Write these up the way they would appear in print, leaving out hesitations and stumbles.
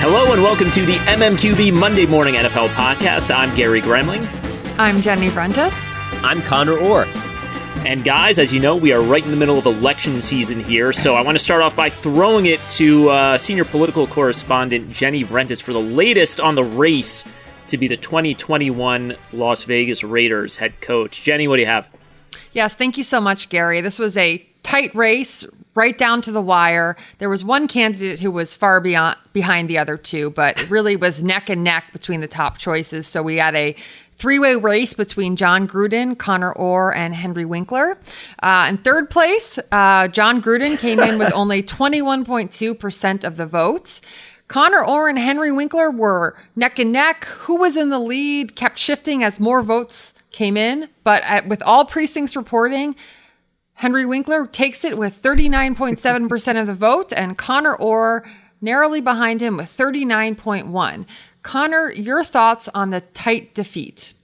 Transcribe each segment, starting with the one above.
Hello and welcome to the MMQB Monday Morning NFL Podcast. I'm Gary Gremling. I'm Jenny Brentis. I'm Conor Orr. And guys, as you know, we are right in the middle of election season here, so I want to start off by throwing it to senior political correspondent Jenny Brentis for the latest on the race to be the 2021 Las Vegas Raiders head coach. Jenny, what do you have? Yes, thank you so much, Gary. This was a tight race, right down to the wire. There was one candidate who was far behind the other two, but it really was neck and neck between the top choices. So we had a three-way race between John Gruden, Conor Orr, and Henry Winkler. In third place, John Gruden came in with only 21.2% of the votes. Conor Orr and Henry Winkler were neck and neck. Who was in the lead kept shifting as more votes came in. But with all precincts reporting, Henry Winkler takes it with 39.7% of the vote, and Conor Orr narrowly behind him with 39.1%. Conor, your thoughts on the tight defeat?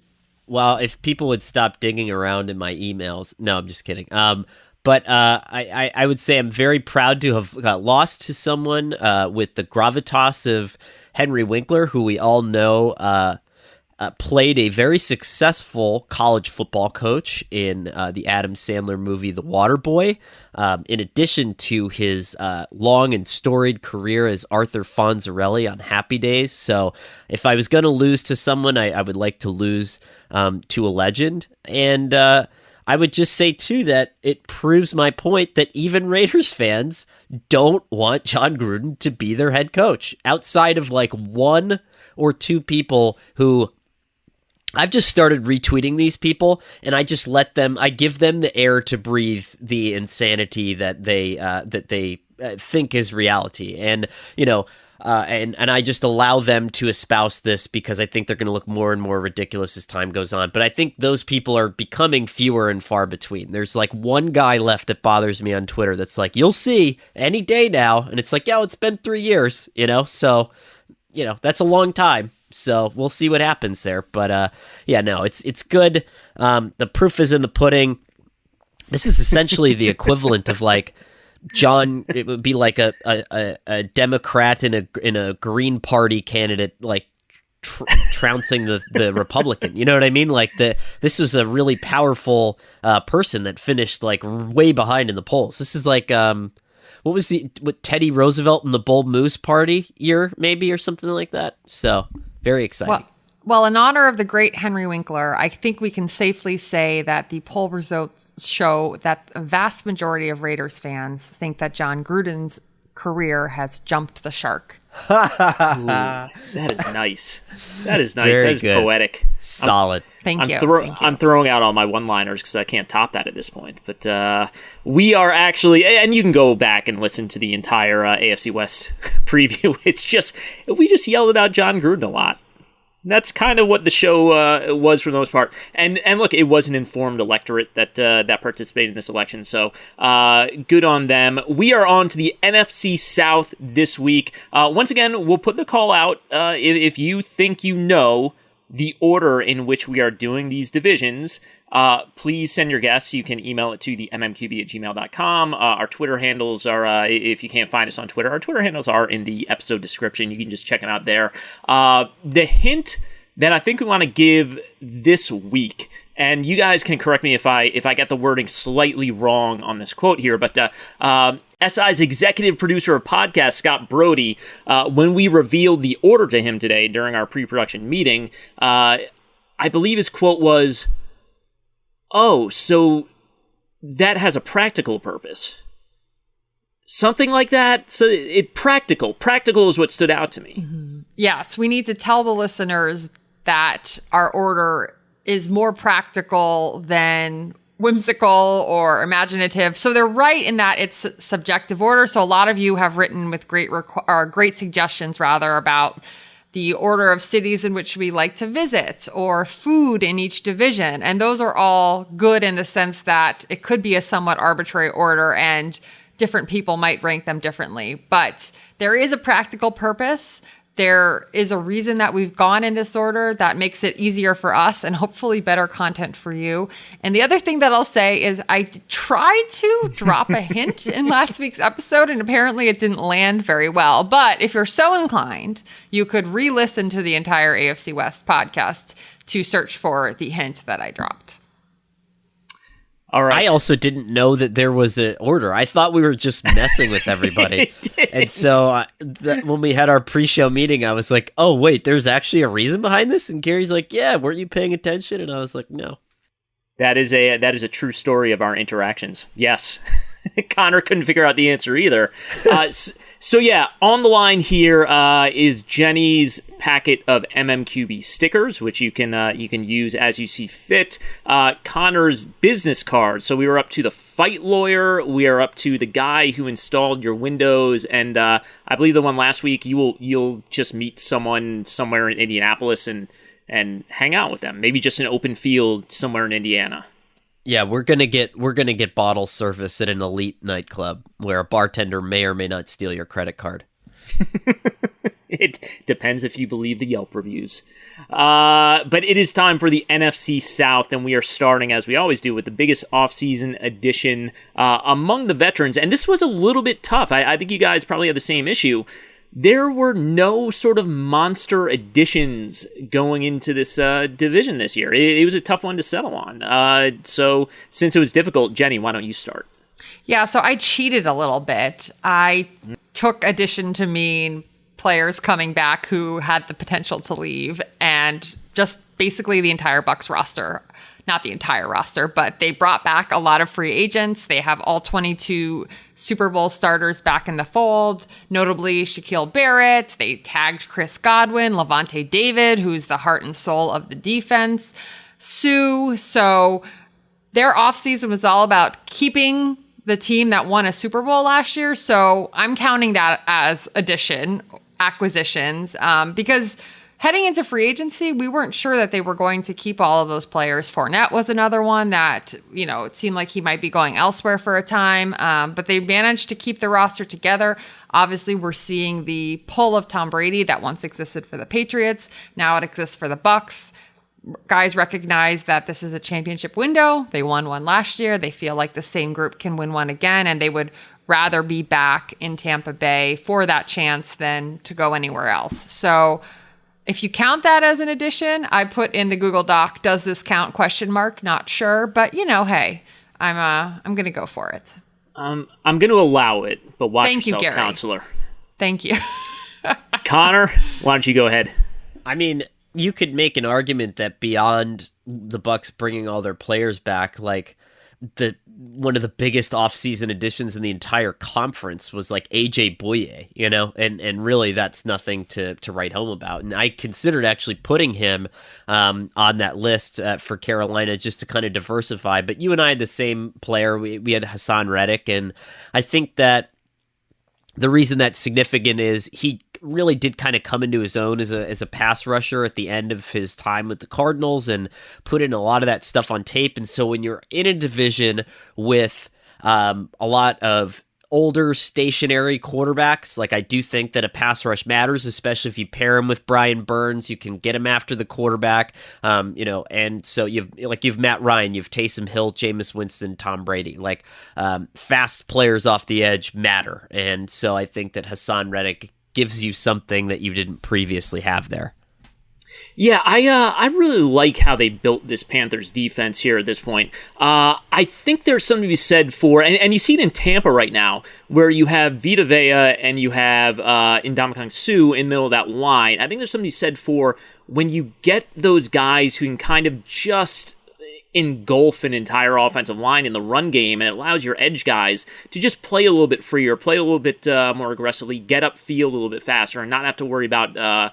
Well, if people would stop digging around in my emails. No, I'm just kidding. But I would say I'm very proud to have lost to someone with the gravitas of Henry Winkler, who we all know played a very successful college football coach in the Adam Sandler movie The Waterboy, in addition to his long and storied career as Arthur Fonzarelli on Happy Days. So if I was going to lose to someone, I would like to lose to a legend. And I would just say, too, that it proves my point that even Raiders fans don't want John Gruden to be their head coach, outside of like one or two people who I've just started retweeting these people, and I just I give them the air to breathe the insanity that they think is reality. And, you know, and I just allow them to espouse this because I think they're going to look more and more ridiculous as time goes on. But I think those people are becoming fewer and far between. There's like one guy left that bothers me on Twitter that's like, you'll see any day now. And it's like, it's been 3 years, so, that's a long time. So we'll see what happens there. But it's good. The proof is in the pudding. This is essentially the equivalent of like John. It would be like a Democrat in a Green Party candidate, like trouncing the Republican. You know what I mean? Like this was a really powerful person that finished like way behind in the polls. This is like what was Teddy Roosevelt and the Bull Moose Party year, maybe, or something like that. So very exciting. Well, in honor of the great Henry Winkler, I think we can safely say that the poll results show that a vast majority of Raiders fans think that John Gruden's career has jumped the shark. Ooh, that is nice. That is nice. Very that is good. Poetic. Solid. Thank you. I'm throwing out all my one-liners because I can't top that at this point. But we are actually, and you can go back and listen to the entire AFC West preview. It's just, we just yelled about John Gruden a lot. That's kind of what the show was for the most part. And look, it was an informed electorate that participated in this election. So good on them. We are on to the NFC South this week. Once again, we'll put the call out if you think you know the order in which we are doing these divisions. Please send your guests. You can email it to the mmqb@gmail.com. Our Twitter handles are, if you can't find us on Twitter, our Twitter handles are in the episode description. You can just check them out there. The hint that I think we want to give this week, and you guys can correct me if I get the wording slightly wrong on this quote here, but SI's executive producer of podcast, Scott Brody, when we revealed the order to him today during our pre-production meeting, I believe his quote was, "Oh, so that has a practical purpose." Something like that. So practical is what stood out to me. Mm-hmm. Yes, we need to tell the listeners that our order is more practical than whimsical or imaginative. So they're right in that it's subjective order. So a lot of you have written with great suggestions about the order of cities in which we like to visit or food in each division. And those are all good in the sense that it could be a somewhat arbitrary order and different people might rank them differently. But there is a practical purpose. There is a reason that we've gone in this order that makes it easier for us and hopefully better content for you. And the other thing that I'll say is I tried to drop a hint in last week's episode, and apparently it didn't land very well. But if you're so inclined, you could re-listen to the entire AFC West podcast to search for the hint that I dropped. All right. I also didn't know that there was an order. I thought we were just messing with everybody. And so when we had our pre-show meeting, I was like, oh, wait, there's actually a reason behind this? And Gary's like, yeah, weren't you paying attention? And I was like, no. That is a true story of our interactions. Yes. Connor couldn't figure out the answer either. So yeah, on the line here is Jenny's packet of MMQB stickers, which you can use as you see fit. Connor's business cards. So we were up to the fight lawyer. We are up to the guy who installed your windows, and I believe the one last week you'll just meet someone somewhere in Indianapolis and hang out with them. Maybe just an open field somewhere in Indiana. Yeah, we're gonna get bottle service at an elite nightclub where a bartender may or may not steal your credit card. It depends if you believe the Yelp reviews. But it is time for the NFC South, and we are starting, as we always do, with the biggest offseason addition among the veterans. And this was a little bit tough. I think you guys probably have the same issue. There were no sort of monster additions going into this division this year. It was a tough one to settle on. So since it was difficult, Jenny, why don't you start? Yeah, so I cheated a little bit. I took addition to mean players coming back who had the potential to leave, and just basically the entire Bucs roster. Not the entire roster, but they brought back a lot of free agents. They have all 22 Super Bowl starters back in the fold, notably Shaquille Barrett. They tagged Chris Godwin, Levante David, who's the heart and soul of the defense, Sue. So their offseason was all about keeping the team that won a Super Bowl last year. So I'm counting that as acquisitions, because heading into free agency, we weren't sure that they were going to keep all of those players. Fournette was another one that, it seemed like he might be going elsewhere for a time, but they managed to keep the roster together. Obviously, we're seeing the pull of Tom Brady that once existed for the Patriots. Now it exists for the Bucs. Guys recognize that this is a championship window. They won one last year. They feel like the same group can win one again, and they would rather be back in Tampa Bay for that chance than to go anywhere else. So if you count that as an addition, I put in the Google Doc, does this count? ? Not sure, but hey, I'm going to go for it. I'm going to allow it, but watch Thank yourself, you, Gary. counselor. Thank you. Connor, why don't you go ahead? I mean, you could make an argument that beyond the Bucs bringing all their players back, like one of the biggest offseason additions in the entire conference was like AJ Bouye, and really that's nothing to write home about. And I considered actually putting him on that list for Carolina just to kind of diversify. But you and I had the same player. We had Hassan Reddick, and I think that the reason that's significant is he really did kind of come into his own as a pass rusher at the end of his time with the Cardinals and put in a lot of that stuff on tape. And so when you're in a division with a lot of older stationary quarterbacks, like I do think that a pass rush matters, especially if you pair him with Brian Burns. You can get him after the quarterback, and so you've Matt Ryan, you've Taysom Hill, Jameis Winston, Tom Brady. Like fast players off the edge matter, and so I think that Hassan Reddick gives you something that you didn't previously have there. Yeah, I really like how they built this Panthers defense here at this point. I think there's something to be said for, and you see it in Tampa right now, where you have Vita Vea and you have Ndamukong Suh in the middle of that line. I think there's something to be said for when you get those guys who can kind of just engulf an entire offensive line in the run game, and it allows your edge guys to just play a little bit freer, play a little bit more aggressively, get upfield a little bit faster, and not have to worry about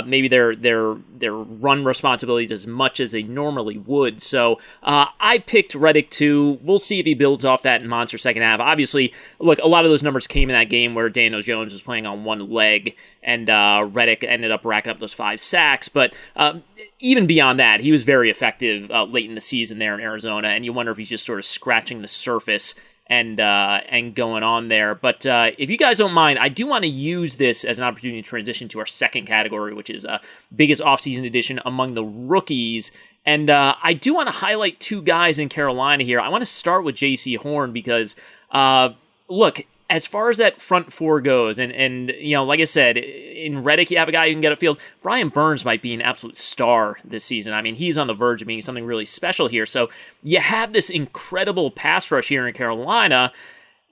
maybe their run responsibilities as much as they normally would. So I picked Reddick too. We'll see if he builds off that in monster second half. Obviously, look, a lot of those numbers came in that game where Daniel Jones was playing on one leg, and Reddick ended up racking up those 5 sacks. But even beyond that, he was very effective late in the season there in Arizona, and you wonder if he's just sort of scratching the surface and going on there. But if you guys don't mind, I do want to use this as an opportunity to transition to our second category, which is biggest offseason addition among the rookies. And I do want to highlight two guys in Carolina here. I want to start with J.C. Horn because, look, as far as that front four goes, and you know, like I said, in Reddick, you have a guy who can get upfield. Brian Burns might be an absolute star this season. I mean, he's on the verge of being something really special here. So you have this incredible pass rush here in Carolina.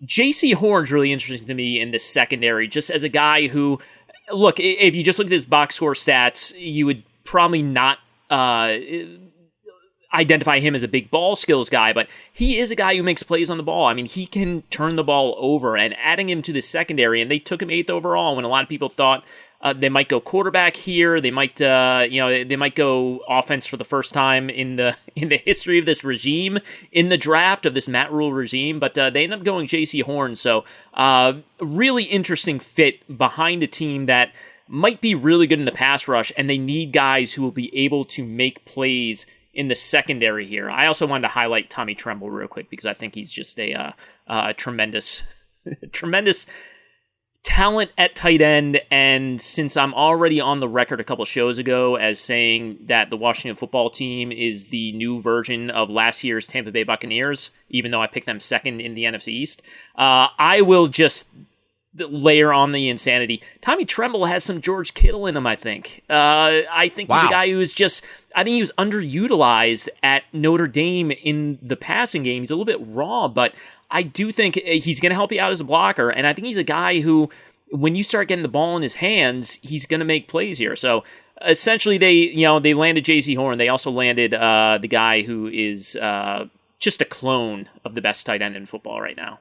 J.C. Horn's really interesting to me in the secondary, just as a guy who, look, if you just look at his box score stats, you would probably not identify him as a big ball skills guy, but he is a guy who makes plays on the ball. I mean, he can turn the ball over, and adding him to the secondary, and they took him 8th overall when a lot of people thought they might go quarterback here. They might, they might go offense for the first time in the history of this regime, in the draft of this Matt Rule regime, but they end up going J.C. Horn. So really interesting fit behind a team that might be really good in the pass rush, and they need guys who will be able to make plays in the secondary here. I also wanted to highlight Tommy Tremble real quick because I think he's just a tremendous, tremendous talent at tight end. And since I'm already on the record a couple shows ago as saying that the Washington football team is the new version of last year's Tampa Bay Buccaneers, even though I picked them second in the NFC East, I will just layer on the insanity. Tommy Tremble has some George Kittle in him, I think. I think he's a guy who is just, I think he was underutilized at Notre Dame in the passing game. He's a little bit raw, but I do think he's going to help you out as a blocker, and I think he's a guy who, when you start getting the ball in his hands, he's going to make plays here. So essentially they landed J.C. Horn. They also landed the guy who is just a clone of the best tight end in football right now.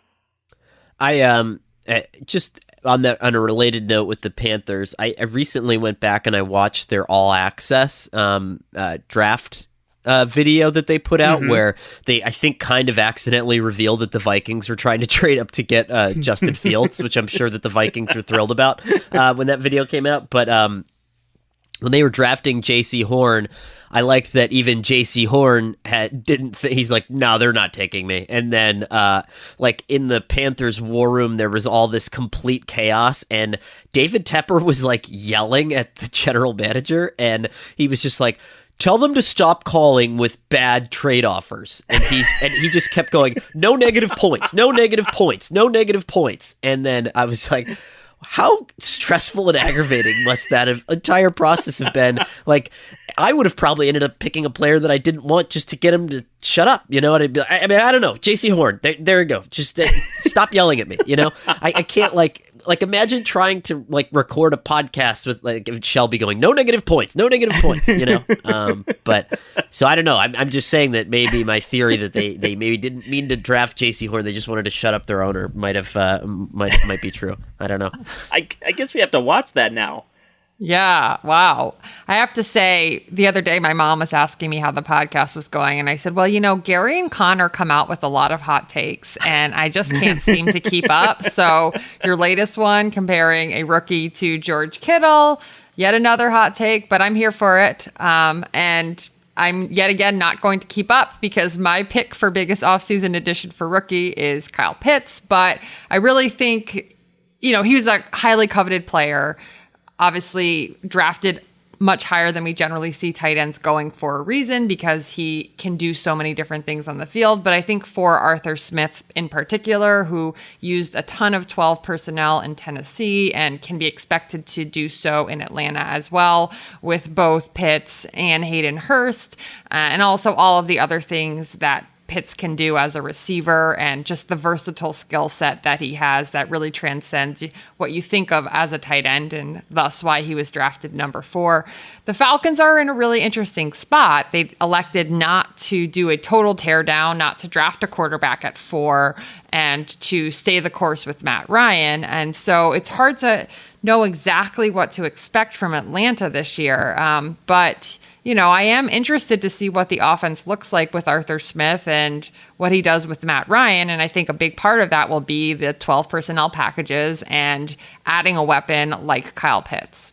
Just on a related note with the Panthers, I recently went back and I watched their All Access draft video that they put out, where they, I think, kind of accidentally revealed that the Vikings were trying to trade up to get Justin Fields, which I'm sure that the Vikings were thrilled about when that video came out. But when they were drafting J.C. Horn, I liked that even J.C. Horn he's like, no, they're not taking me. And then like in the Panthers war room, there was all this complete chaos, and David Tepper was like yelling at the general manager, and he was just like, tell them to stop calling with bad trade offers. And he just kept going, no negative points, no negative points, no negative points. And then I was like, how stressful and aggravating must that entire process have been? Like, I would have probably ended up picking a player that I didn't want just to get him to shut up, you know? And I'd be like, I mean, I don't know, J.C. Horn, there you go. Just stop yelling at me, you know? I can't like imagine trying to like record a podcast with like Shelby going, no negative points, you know? But so I don't know. I'm just saying that maybe my theory that they maybe didn't mean to draft J.C. Horn, they just wanted to shut up their owner might be true. I don't know. I guess we have to watch that now. Yeah. Wow. I have to say, the other day, my mom was asking me how the podcast was going. And I said, well, you know, Gary and Conor come out with a lot of hot takes, and I just can't seem to keep up. So your latest one, comparing a rookie to George Kittle, yet another hot take, but I'm here for it. And I'm yet again not going to keep up because my pick for biggest offseason addition for rookie is Kyle Pitts. But I really think, you know, he was a highly coveted player, obviously drafted much higher than we generally see tight ends going for a reason, because he can do so many different things on the field. But I think for Arthur Smith in particular, who used a ton of 12 personnel in Tennessee and can be expected to do so in Atlanta as well, with both Pitts and Hayden Hurst, and also all of the other things that Pitts can do as a receiver, and just the versatile skill set that he has that really transcends what you think of as a tight end, and thus why he was drafted number 4. The Falcons are in a really interesting spot. They elected not to do a total teardown, not to draft a quarterback at 4, and to stay the course with Matt Ryan. And so it's hard to know exactly what to expect from Atlanta this year. But you know, I am interested to see what the offense looks like with Arthur Smith and what he does with Matt Ryan. And I think a big part of that will be the 12 personnel packages and adding a weapon like Kyle Pitts.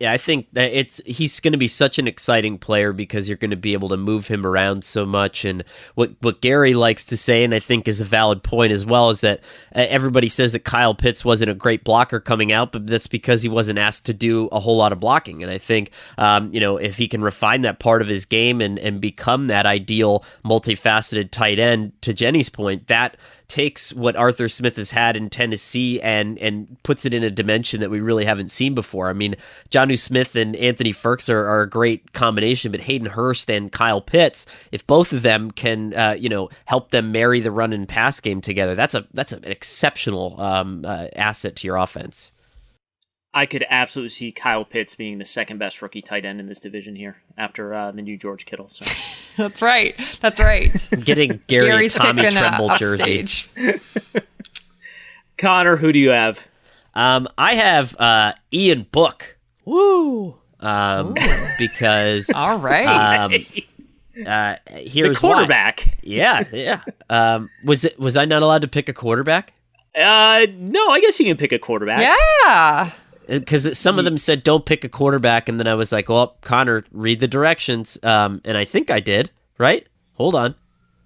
Yeah, I think that he's going to be such an exciting player because you're going to be able to move him around so much. And what Gary likes to say, and I think is a valid point as well, is that everybody says that Kyle Pitts wasn't a great blocker coming out, but that's because he wasn't asked to do a whole lot of blocking. And I think, if he can refine that part of his game and become that ideal multifaceted tight end, to Jenny's point, that takes what Arthur Smith has had in Tennessee and puts it in a dimension that we really haven't seen before. I mean, Jonnu Smith and Anthony Firks are a great combination, but Hayden Hurst and Kyle Pitts, if both of them can, help them marry the run and pass game together, that's an exceptional asset to your offense. I could absolutely see Kyle Pitts being the second best rookie tight end in this division here after the new George Kittle. So. That's right. Getting Gary's Tommy Tremble jersey. Connor, who do you have? I have Ian Book. Woo! Because all right. Here's the quarterback. Why. Yeah. Was I not allowed to pick a quarterback? No, I guess you can pick a quarterback. Yeah. Because some of them said don't pick a quarterback, and then I was like, well, Connor, read the directions. And I think I did, right? Hold on.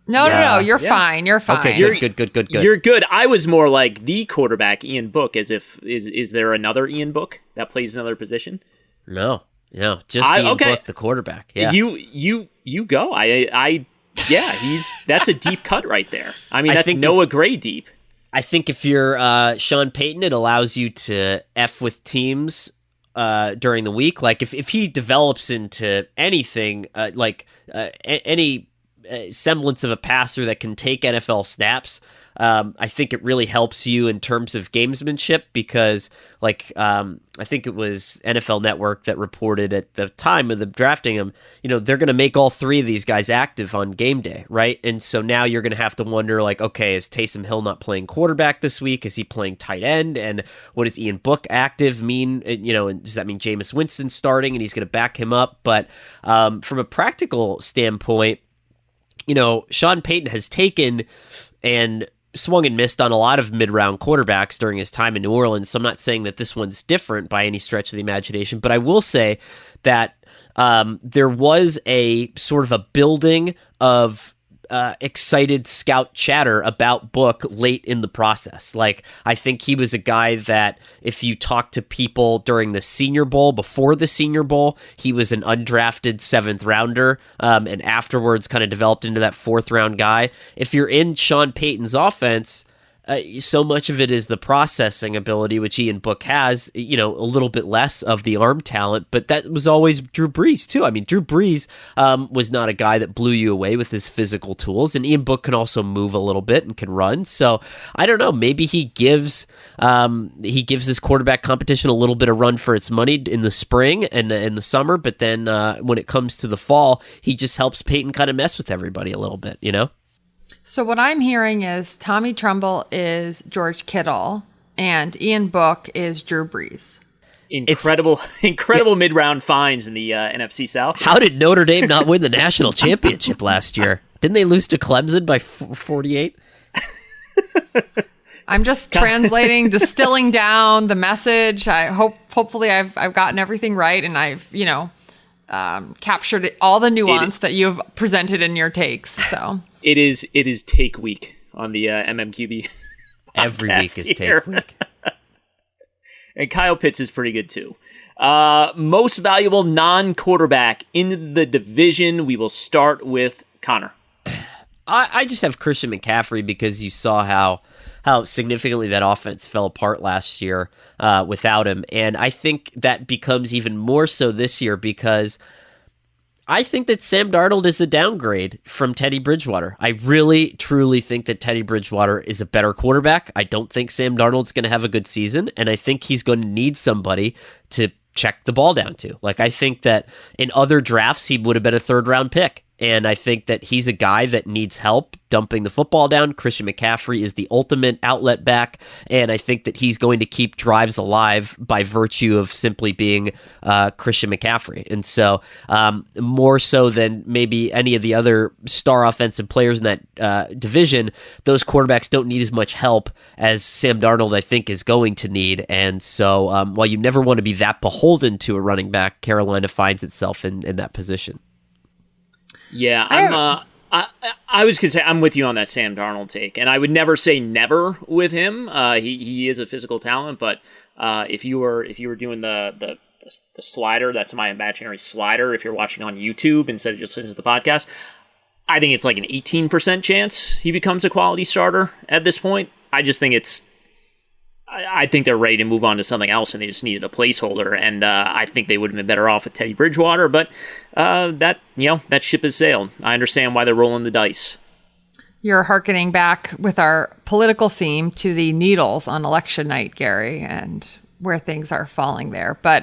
No, you're fine. You're fine. Okay, good. You're good. I was more like the quarterback, Ian Book, as if, is there another Ian Book that plays another position? No, just Ian Book, the quarterback. Yeah. You go. That's a deep cut right there. I mean, that's Noah Gray deep. I think if you're Sean Payton, it allows you to F with teams during the week. Like if he develops into anything, any semblance of a passer that can take NFL snaps, I think it really helps you in terms of gamesmanship because, I think it was NFL Network that reported at the time of the drafting him, they're going to make all three of these guys active on game day, right? And so now you're going to have to wonder, okay, is Taysom Hill not playing quarterback this week? Is he playing tight end? And what does Ian Book active mean? And does that mean Jameis Winston starting and he's going to back him up? But from a practical standpoint, Sean Payton has taken and swung and missed on a lot of mid-round quarterbacks during his time in New Orleans, so I'm not saying that this one's different by any stretch of the imagination, but I will say that there was a sort of a building of excited scout chatter about Book late in the process. I think he was a guy that if you talk to people during the Senior Bowl, before the Senior Bowl, he was an undrafted 7th rounder, and afterwards kind of developed into that 4th round guy. If you're in Sean Payton's offense, so much of it is the processing ability, which Ian Book has, a little bit less of the arm talent, but that was always Drew Brees too. I mean, Drew Brees was not a guy that blew you away with his physical tools, and Ian Book can also move a little bit and can run. So I don't know, maybe he gives his quarterback competition a little bit of run for its money in the spring and in the summer, but then when it comes to the fall, he just helps Peyton kind of mess with everybody a little bit, So what I'm hearing is Tommy Tremble is George Kittle and Ian Book is Drew Brees. Incredible mid-round finds in the NFC South. How did Notre Dame not win the national championship last year? Didn't they lose to Clemson by 48? I'm just translating, distilling down the message. Hopefully I've gotten everything right, and I've captured all the nuance that you've presented in your takes. So it is take week on the MMQB. Every week is take week. And Kyle Pitts is pretty good too. Most valuable non-quarterback in the division. We will start with Connor. I just have Christian McCaffrey because you saw how significantly that offense fell apart last year without him. And I think that becomes even more so this year because I think that Sam Darnold is a downgrade from Teddy Bridgewater. I really, truly think that Teddy Bridgewater is a better quarterback. I don't think Sam Darnold's going to have a good season, and I think he's going to need somebody to check the ball down to. I think that in other drafts, he would have been a 3rd round pick. And I think that he's a guy that needs help dumping the football down. Christian McCaffrey is the ultimate outlet back, and I think that he's going to keep drives alive by virtue of simply being Christian McCaffrey. And so more so than maybe any of the other star offensive players in that division, those quarterbacks don't need as much help as Sam Darnold, I think, is going to need. And so while you never want to be that beholden to a running back, Carolina finds itself in that position. Yeah, I was going to say, I'm with you on that Sam Darnold take, and I would never say never with him. He is a physical talent, but if you were doing the slider, that's my imaginary slider, if you're watching on YouTube instead of just listening to the podcast, I think it's like an 18% chance he becomes a quality starter at this point. I just think I think they're ready to move on to something else, and they just needed a placeholder. And I think they would have been better off with Teddy Bridgewater, but that ship has sailed. I understand why they're rolling the dice. You're hearkening back with our political theme to the needles on election night, Gary, and where things are falling there. But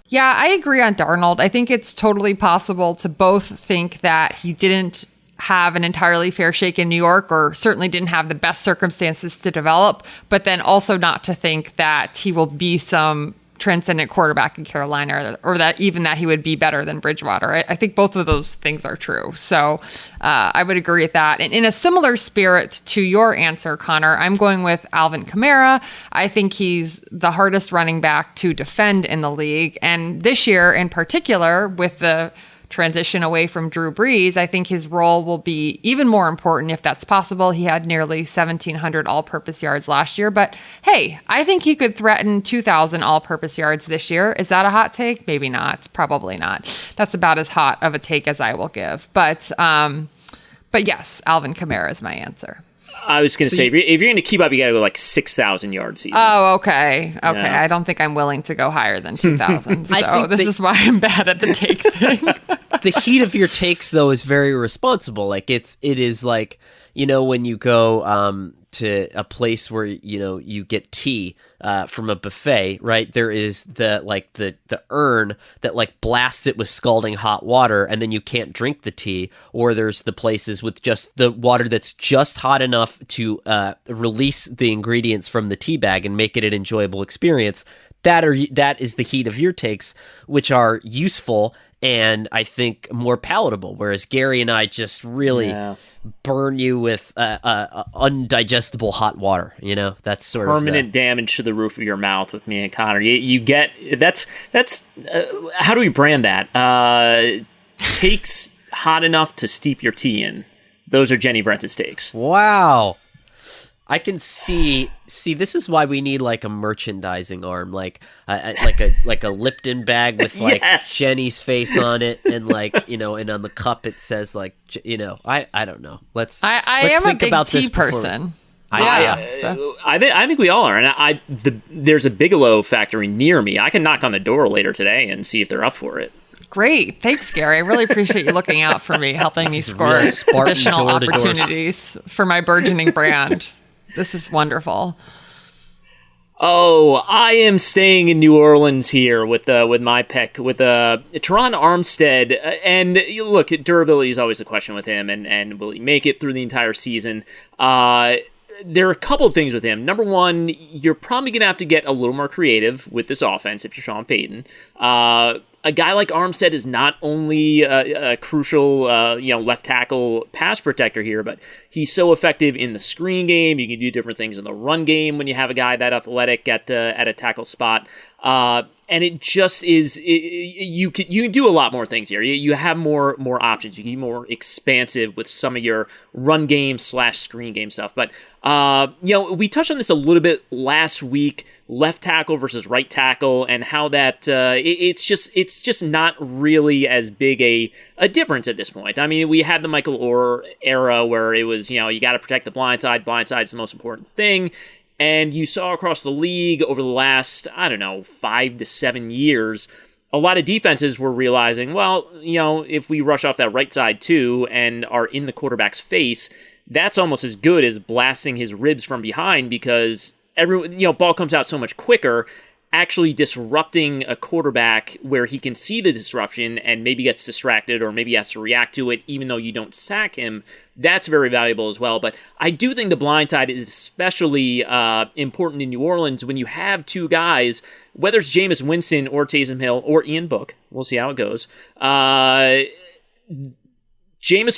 yeah, I agree on Darnold. I think it's totally possible to both think that he didn't have an entirely fair shake in New York, or certainly didn't have the best circumstances to develop, but then also not to think that he will be some transcendent quarterback in Carolina, or that he would be better than Bridgewater. I think both of those things are true. So I would agree with that. And in a similar spirit to your answer, Connor, I'm going with Alvin Kamara. I think he's the hardest running back to defend in the league. And this year in particular, with the transition away from Drew Brees, I think his role will be even more important if that's possible. He had nearly 1,700 all-purpose yards last year, but hey, I think he could threaten 2,000 all-purpose yards this year. Is that a hot take? Maybe not. Probably not. That's about as hot of a take as I will give. But yes, Alvin Kamara is my answer. I was going to say, if you're going to keep up, you got to go like 6,000 yards season. Oh, okay. Yeah. I don't think I'm willing to go higher than 2,000. So this is why I'm bad at the take thing. The heat of your takes, though, is very responsible. Like it is like, when you go to a place where you get tea from a buffet, right? There is the urn that like blasts it with scalding hot water, and then you can't drink the tea. Or there's the places with just the water that's just hot enough to release the ingredients from the tea bag and make it an enjoyable experience. That is the heat of your takes, which are useful and I think more palatable. Whereas Gary and I just really burn you with undigestible hot water. That's sort permanent damage to the roof of your mouth with me and Connor. You get that's how do we brand that? Takes hot enough to steep your tea in. Those are Jenny Brent's takes. Wow. I can see. This is why we need like a merchandising arm, like a Lipton bag with like Jenny's face on it, and and on the cup it says like I don't know. Let's am think a big about tea this person. I think we all are, and there's a Bigelow factory near me. I can knock on the door later today and see if they're up for it. Great. Thanks, Gary. I really appreciate you looking out for me, helping me score additional opportunities for my burgeoning brand. This is wonderful. Oh, I am staying in New Orleans here with my pick, with Teron Armstead. And look, durability is always a question with him, and will he make it through the entire season? There are a couple of things with him. Number one, you're probably going to have to get a little more creative with this offense if you're Sean Payton. A guy like Armstead is not only a crucial, left tackle pass protector here, but he's so effective in the screen game. You can do different things in the run game when you have a guy that athletic at a tackle spot. And it just is, you can do a lot more things here. You have more options. You can be more expansive with some of your run game / screen game stuff. But, we touched on this a little bit last week, left tackle versus right tackle, and how that, it's just not really as big a difference at this point. I mean, we had the Michael Orr era where it was, you got to protect the blind side. Blind side is the most important thing. And you saw across the league over the last, 5 to 7 years, a lot of defenses were realizing, well, if we rush off that right side too and are in the quarterback's face, that's almost as good as blasting his ribs from behind, because ball comes out so much quicker. actually disrupting a quarterback where he can see the disruption and maybe gets distracted or maybe has to react to it even though you don't sack him, that's very valuable as well. But I do think the blind side is especially important in New Orleans when you have two guys, whether it's Jameis Winston or Taysom Hill or Ian Book, we'll see how it goes. Jameis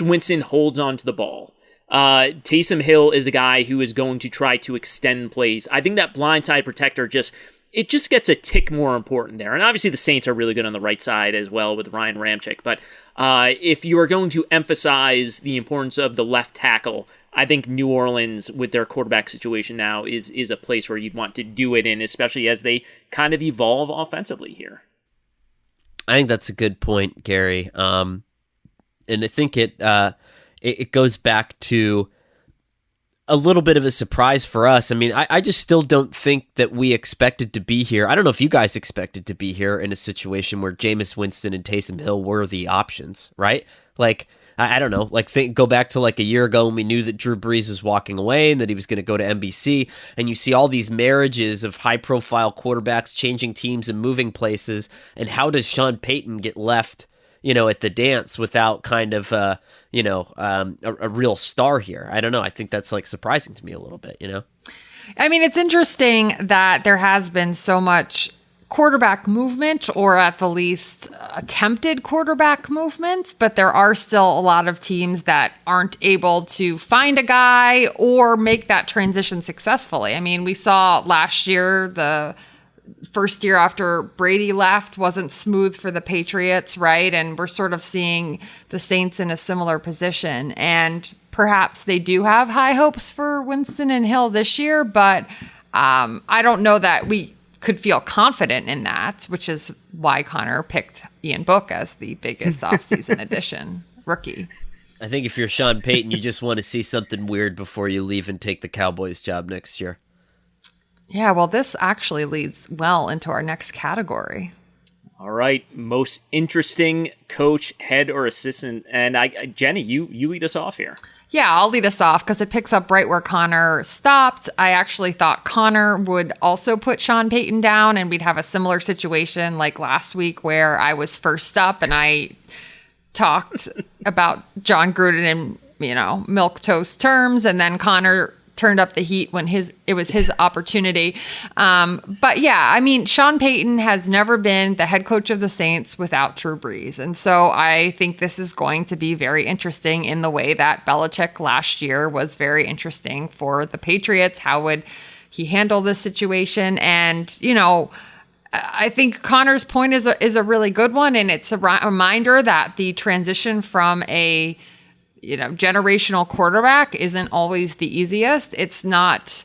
Winston holds on to the ball. Taysom Hill is a guy who is going to try to extend plays. I think that blindside protector just gets a tick more important there. And obviously the Saints are really good on the right side as well with Ryan Ramczyk. But if you are going to emphasize the importance of the left tackle, I think New Orleans with their quarterback situation now is a place where you'd want to do it in, especially as they kind of evolve offensively here. I think that's a good point, Gary. And I think it goes back to a little bit of a surprise for us. I mean, I just still don't think that we expected to be here. I don't know if you guys expected to be here in a situation where Jameis Winston and Taysom Hill were the options, right? Like, I don't know, like go back to like a year ago when we knew that Drew Brees was walking away and that he was going to go to NBC, and you see all these marriages of high-profile quarterbacks changing teams and moving places, and how does Sean Payton get left, at the dance without kind of, a real star here? I don't know. I think that's like surprising to me a little bit, I mean, it's interesting that there has been so much quarterback movement, or at the least attempted quarterback movement, but there are still a lot of teams that aren't able to find a guy or make that transition successfully. I mean, we saw last year, the first year after Brady left wasn't smooth for the Patriots, right? And we're sort of seeing the Saints in a similar position. And perhaps they do have high hopes for Winston and Hill this year, but I don't know that we could feel confident in that, which is why Conor picked Ian Book as the biggest offseason addition rookie. I think if you're Sean Payton, you just want to see something weird before you leave and take the Cowboys job next year. Yeah, well, this actually leads well into our next category. All right, most interesting coach, head, or assistant. And Jenny, you lead us off here. Yeah, I'll lead us off because it picks up right where Conor stopped. I actually thought Conor would also put Sean Payton down, and we'd have a similar situation like last week where I was first up and I talked about John Gruden in, milquetoast terms, and then Conor turned up the heat when it was his opportunity. But yeah, I mean, Sean Payton has never been the head coach of the Saints without Drew Brees. And so I think this is going to be very interesting in the way that Belichick last year was very interesting for the Patriots. How would he handle this situation? And, I think Conor's point is a really good one. And it's a reminder that the transition from a generational quarterback isn't always the easiest. It's not,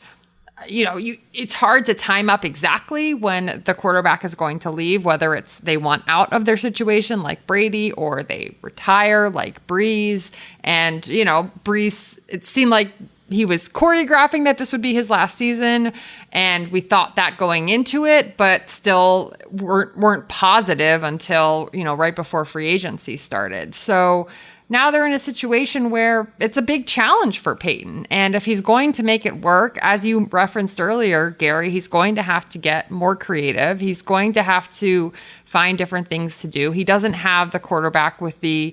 it's hard to time up exactly when the quarterback is going to leave, whether it's they want out of their situation like Brady or they retire like Brees. And, Brees, it seemed like he was choreographing that this would be his last season, and we thought that going into it, but still weren't positive until, right before free agency started. So now they're in a situation where it's a big challenge for Payton. And if he's going to make it work, as you referenced earlier, Gary, he's going to have to get more creative. He's going to have to find different things to do. He doesn't have the quarterback with the,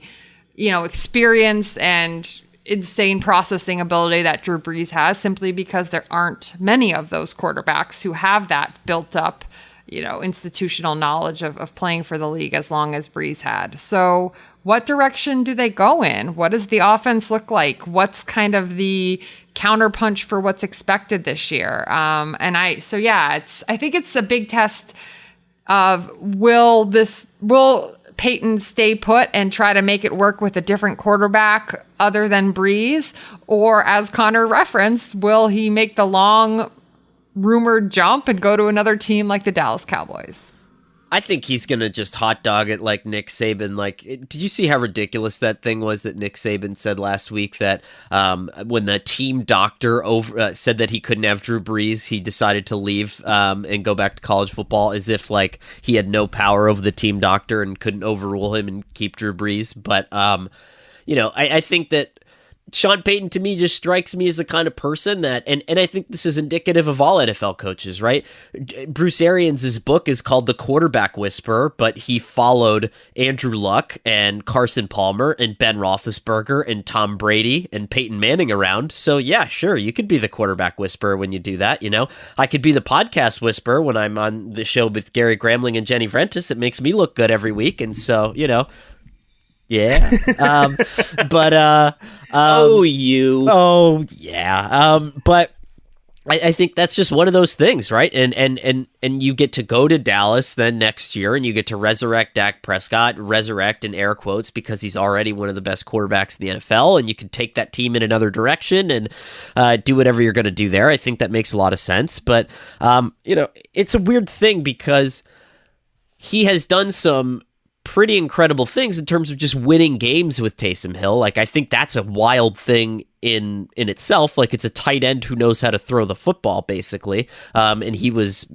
experience and insane processing ability that Drew Brees has, simply because there aren't many of those quarterbacks who have that built up, institutional knowledge of playing for the league as long as Brees had. So what direction do they go in? What does the offense look like? What's kind of the counterpunch for what's expected this year? I think it's a big test of will Payton stay put and try to make it work with a different quarterback other than Brees? Or, as Conor referenced, will he make the long rumored jump and go to another team like the Dallas Cowboys? I think he's going to just hot dog it like Nick Saban. Did you see how ridiculous that thing was that Nick Saban said last week that when the team doctor said that he couldn't have Drew Brees, he decided to leave and go back to college football, as if he had no power over the team doctor and couldn't overrule him and keep Drew Brees. But, I think that Sean Payton to me just strikes me as the kind of person that, and I think this is indicative of all NFL coaches, right? Bruce Arians' book is called The Quarterback Whisperer, but he followed Andrew Luck and Carson Palmer and Ben Roethlisberger and Tom Brady and Peyton Manning around. So yeah, sure, you could be the quarterback whisperer when you do that. I could be the podcast whisperer when I'm on the show with Gary Gramling and Jenny Vrentis. It makes me look good every week, and so yeah. But I think that's just one of those things, right? And you get to go to Dallas then next year, and you get to resurrect Dak Prescott, resurrect in air quotes, because he's already one of the best quarterbacks in the NFL, and you can take that team in another direction and do whatever you're going to do there. I think that makes a lot of sense. But it's a weird thing because he has done some pretty incredible things in terms of just winning games with Taysom Hill. Like, I think that's a wild thing in itself. Like, it's a tight end who knows how to throw the football, basically. And he was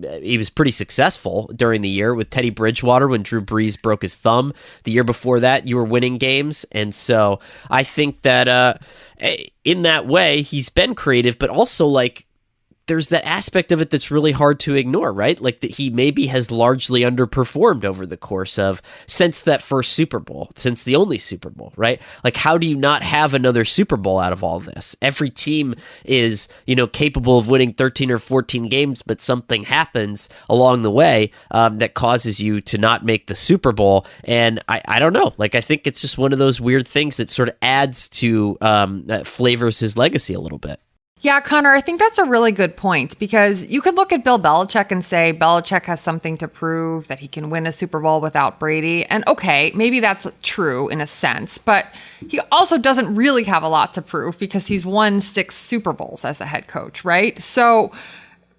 pretty successful during the year with Teddy Bridgewater when Drew Brees broke his thumb. The year before that, you were winning games. And so I think that in that way, he's been creative, but also, like, there's that aspect of it that's really hard to ignore, right? Like, that he maybe has largely underperformed over the course of, since that first Super Bowl, since the only Super Bowl, right? Like, how do you not have another Super Bowl out of all this? Every team is, capable of winning 13 or 14 games, but something happens along the way that causes you to not make the Super Bowl. And I don't know. Like, I think it's just one of those weird things that sort of adds to, that flavors his legacy a little bit. Yeah, Connor, I think that's a really good point, because you could look at Bill Belichick and say Belichick has something to prove, that he can win a Super Bowl without Brady. And okay, maybe that's true in a sense, but he also doesn't really have a lot to prove because he's won 6 Super Bowls as a head coach, right? So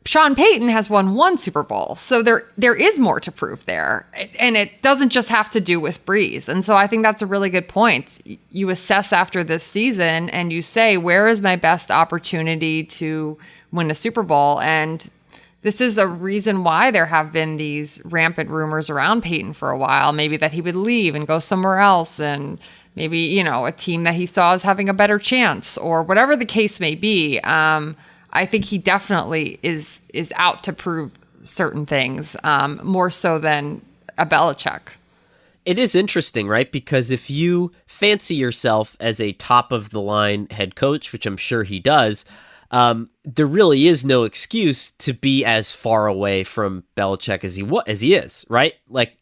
Sean Payton has won 1 Super Bowl. So there is more to prove there. And it doesn't just have to do with Brees. And so I think that's a really good point. You assess after this season and you say, where is my best opportunity to win a Super Bowl? And this is a reason why there have been these rampant rumors around Payton for a while, maybe that he would leave and go somewhere else, and maybe, a team that he saw as having a better chance, or whatever the case may be. I think he definitely is out to prove certain things, more so than a Belichick. It is interesting, right? Because if you fancy yourself as a top-of-the-line head coach, which I'm sure he does, there really is no excuse to be as far away from Belichick as he is, right? Like,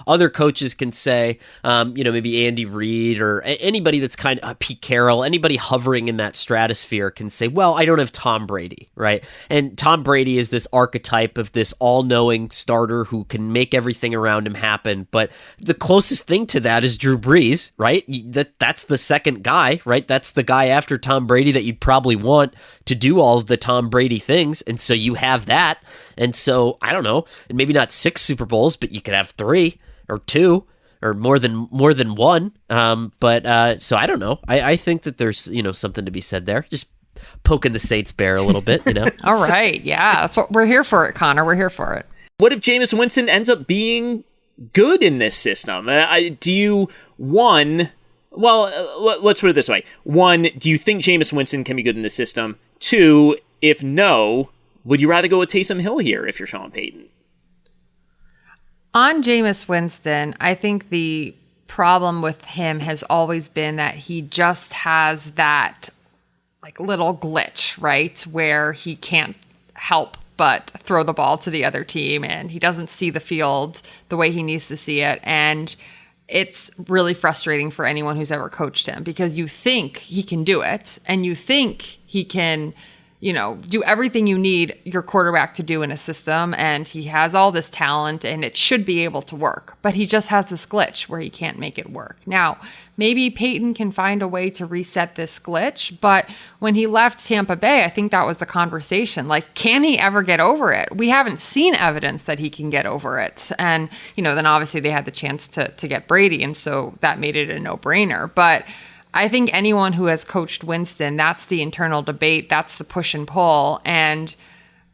other coaches can say, maybe Andy Reid or anybody that's kind of Pete Carroll, anybody hovering in that stratosphere can say, well, I don't have Tom Brady, right? And Tom Brady is this archetype of this all-knowing starter who can make everything around him happen. But the closest thing to that is Drew Brees, right? That's the second guy, right? That's the guy after Tom Brady that you'd probably want to do all of the Tom Brady things. And so you have that. And so, I don't know, and maybe not 6 Super Bowls, but you could have 3 or 2 or more than 1. So I don't know. I think that there's, something to be said there. Just poking the Saints bear a little bit, All right. Yeah, that's what we're here for it, Connor. We're here for it. What if Jameis Winston ends up being good in this system? Let's put it this way. 1, do you think Jameis Winston can be good in the system? 2, if no, would you rather go with Taysom Hill here if you're Sean Payton? On Jameis Winston, I think the problem with him has always been that he just has that little glitch, right? Where he can't help but throw the ball to the other team, and he doesn't see the field the way he needs to see it. And it's really frustrating for anyone who's ever coached him, because you think he can do it, and you think he can, do everything you need your quarterback to do in a system, and he has all this talent and it should be able to work, but he just has this glitch where he can't make it work. Now, maybe Peyton can find a way to reset this glitch, but when he left Tampa Bay, I think that was the conversation. Can he ever get over it? We haven't seen evidence that he can get over it. And, then obviously they had the chance to get Brady, and so that made it a no-brainer. But I think anyone who has coached Winston, that's the internal debate, that's the push and pull. And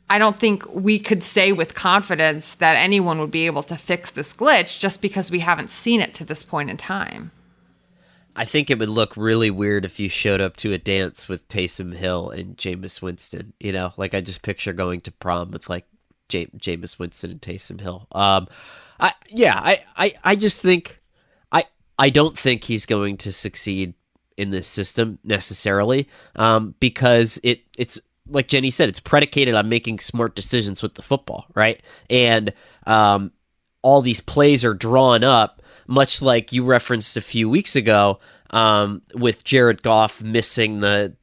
I don't think we could say with confidence that anyone would be able to fix this glitch just because we haven't seen it to this point in time. I think it would look really weird if you showed up to a dance with Taysom Hill and Jameis Winston. You know, like I just picture going to prom with like Jameis Winston and Taysom Hill. I just think I don't think he's going to succeed in this system necessarily, because it's like Jenny said, it's predicated on making smart decisions with the football, right? And all these plays are drawn up, much like you referenced a few weeks ago, with Jared Goff missing the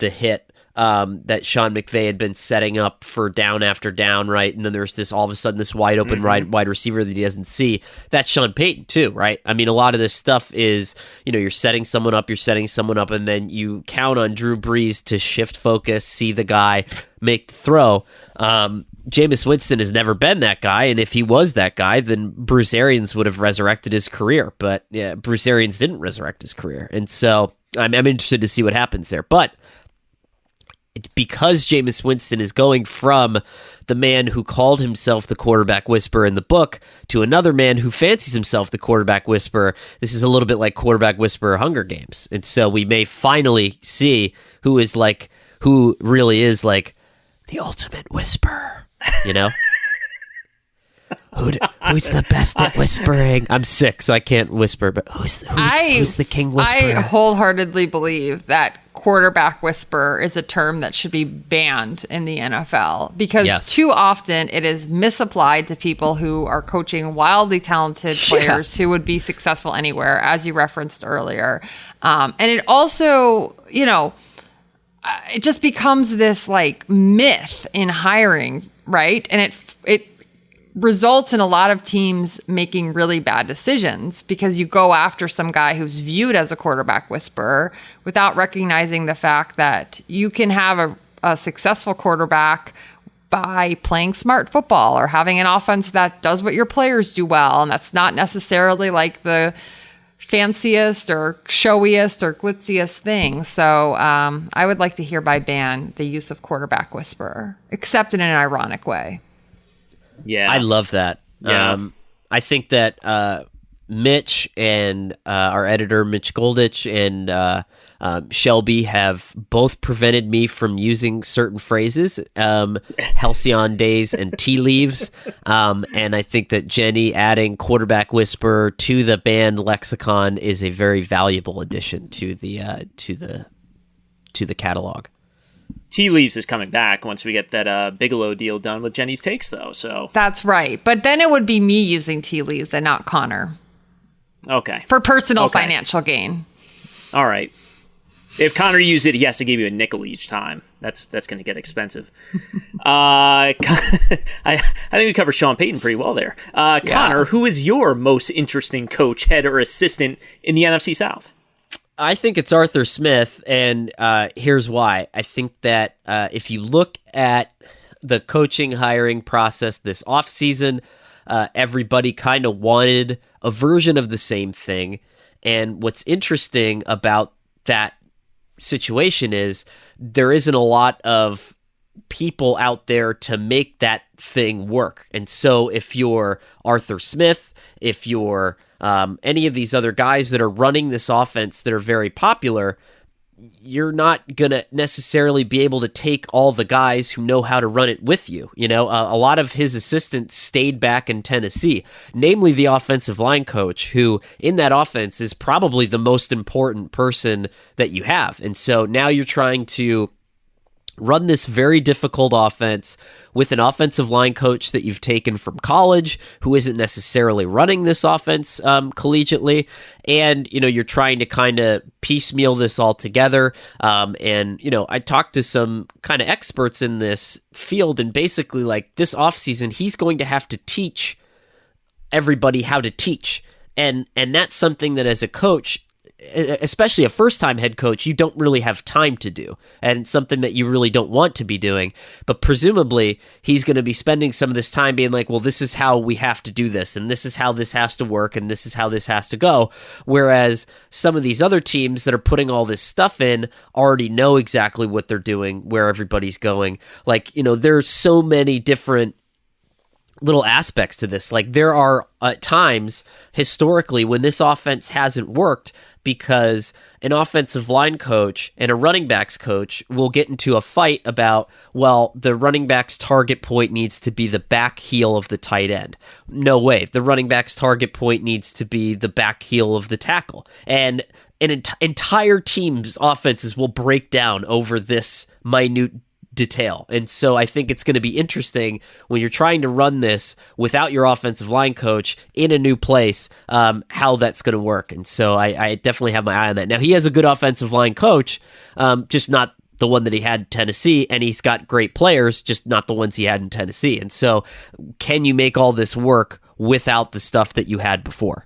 hit that Sean McVay had been setting up for down after down, right? And then there's this all of a sudden this wide open wide receiver that he doesn't see. That's Sean Payton too, right? I mean, a lot of this stuff is, you're setting someone up, and then you count on Drew Brees to shift focus, see the guy, make the throw. Jameis Winston has never been that guy, and if he was that guy, then Bruce Arians would have resurrected his career. But yeah, Bruce Arians didn't resurrect his career, and so I'm interested to see what happens there. But because Jameis Winston is going from the man who called himself the quarterback whisperer in the book to another man who fancies himself the quarterback whisperer, this is a little bit like quarterback whisperer Hunger Games. And so we may finally see who really is like the ultimate whisperer, Who's the best at whispering? I'm sick, so I can't whisper, but who's the king whisperer? I wholeheartedly believe that quarterback whisperer is a term that should be banned in the NFL, because too often it is misapplied to people who are coaching wildly talented players who would be successful anywhere, as you referenced earlier. And it also, it just becomes this like myth in hiring, right? And it results in a lot of teams making really bad decisions because you go after some guy who's viewed as a quarterback whisperer without recognizing the fact that you can have a successful quarterback by playing smart football or having an offense that does what your players do well. And that's not necessarily like the fanciest or showiest or glitziest thing. So I would like to hereby ban the use of quarterback whisperer, except in an ironic way. Yeah, I love that. Yeah. I think that Mitch and our editor, Mitch Goldich, and Shelby have both prevented me from using certain phrases, halcyon days and tea leaves. And I think that Jenny adding quarterback whisperer to the band lexicon is a very valuable addition to the catalog. Tea Leaves is coming back once we get that Bigelow deal done with Jenny's Takes, though. So that's right. But then it would be me using Tea Leaves and not Connor. Okay. For personal financial gain. All right. If Connor used it, he has to give you a nickel each time. That's going to get expensive. I think we covered Sean Payton pretty well there. Connor, who is your most interesting coach, head, or assistant in the NFC South? I think it's Arthur Smith, and here's why. I think that if you look at the coaching hiring process this offseason, everybody kind of wanted a version of the same thing. And what's interesting about that situation is there isn't a lot of people out there to make that thing work. And so if you're Arthur Smith, if you're any of these other guys that are running this offense that are very popular, you're not going to necessarily be able to take all the guys who know how to run it with you. A lot of his assistants stayed back in Tennessee, namely the offensive line coach, who in that offense is probably the most important person that you have. And so now you're trying to run this very difficult offense with an offensive line coach that you've taken from college who isn't necessarily running this offense collegiately. And, you're trying to kind of piecemeal this all together. I talked to some kind of experts in this field, and basically like this offseason, he's going to have to teach everybody how to teach. And that's something that as a coach, especially a first-time head coach, you don't really have time to do, and something that you really don't want to be doing. But presumably, he's going to be spending some of this time being like, well, this is how we have to do this, and this is how this has to work, and this is how this has to go. Whereas some of these other teams that are putting all this stuff in already know exactly what they're doing, where everybody's going. Like, there's so many different little aspects to this. Like there are times historically when this offense hasn't worked because an offensive line coach and a running backs coach will get into a fight about, well, the running back's target point needs to be the back heel of the tight end. No way. The running back's target point needs to be the back heel of the tackle. And entire teams' offenses will break down over this minute detail. And so I think it's going to be interesting when you're trying to run this without your offensive line coach in a new place, how that's going to work. And so I definitely have my eye on that. Now, he has a good offensive line coach, just not the one that he had in Tennessee, and he's got great players, just not the ones he had in Tennessee. And so can you make all this work without the stuff that you had before?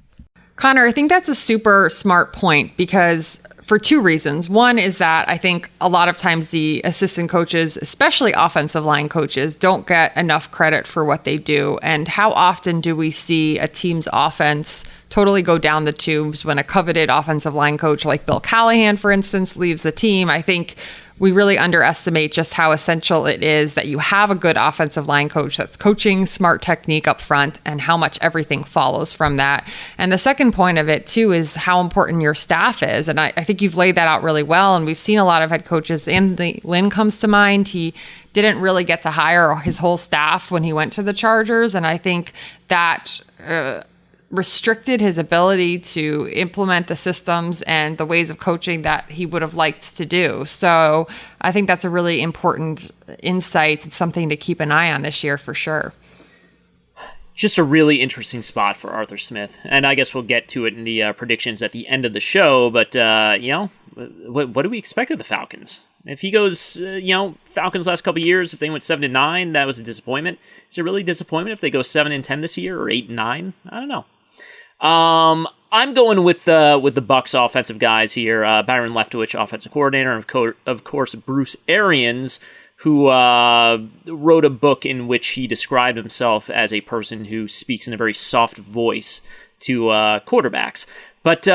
Conor, I think that's a super smart point because for two reasons. One is that I think a lot of times the assistant coaches, especially offensive line coaches, don't get enough credit for what they do. And how often do we see a team's offense totally go down the tubes when a coveted offensive line coach like Bill Callahan, for instance, leaves the team? I think we really underestimate just how essential it is that you have a good offensive line coach that's coaching smart technique up front and how much everything follows from that. And the second point of it, too, is how important your staff is. And I think you've laid that out really well. And we've seen a lot of head coaches. Andy Lynn comes to mind. He didn't really get to hire his whole staff when he went to the Chargers. And I think that restricted his ability to implement the systems and the ways of coaching that he would have liked to do. So I think that's a really important insight. It's something to keep an eye on this year for sure. Just a really interesting spot for Arthur Smith. And I guess we'll get to it in the predictions at the end of the show. But, what do we expect of the Falcons? If he goes, Falcons last couple of years, if they went 7-9, that was a disappointment. Is it really a disappointment if they go 7-10 this year or 8-9? I don't know. I'm going with the Bucs offensive guys here. Byron Leftwich, offensive coordinator, and of course Bruce Arians, who wrote a book in which he described himself as a person who speaks in a very soft voice to quarterbacks. But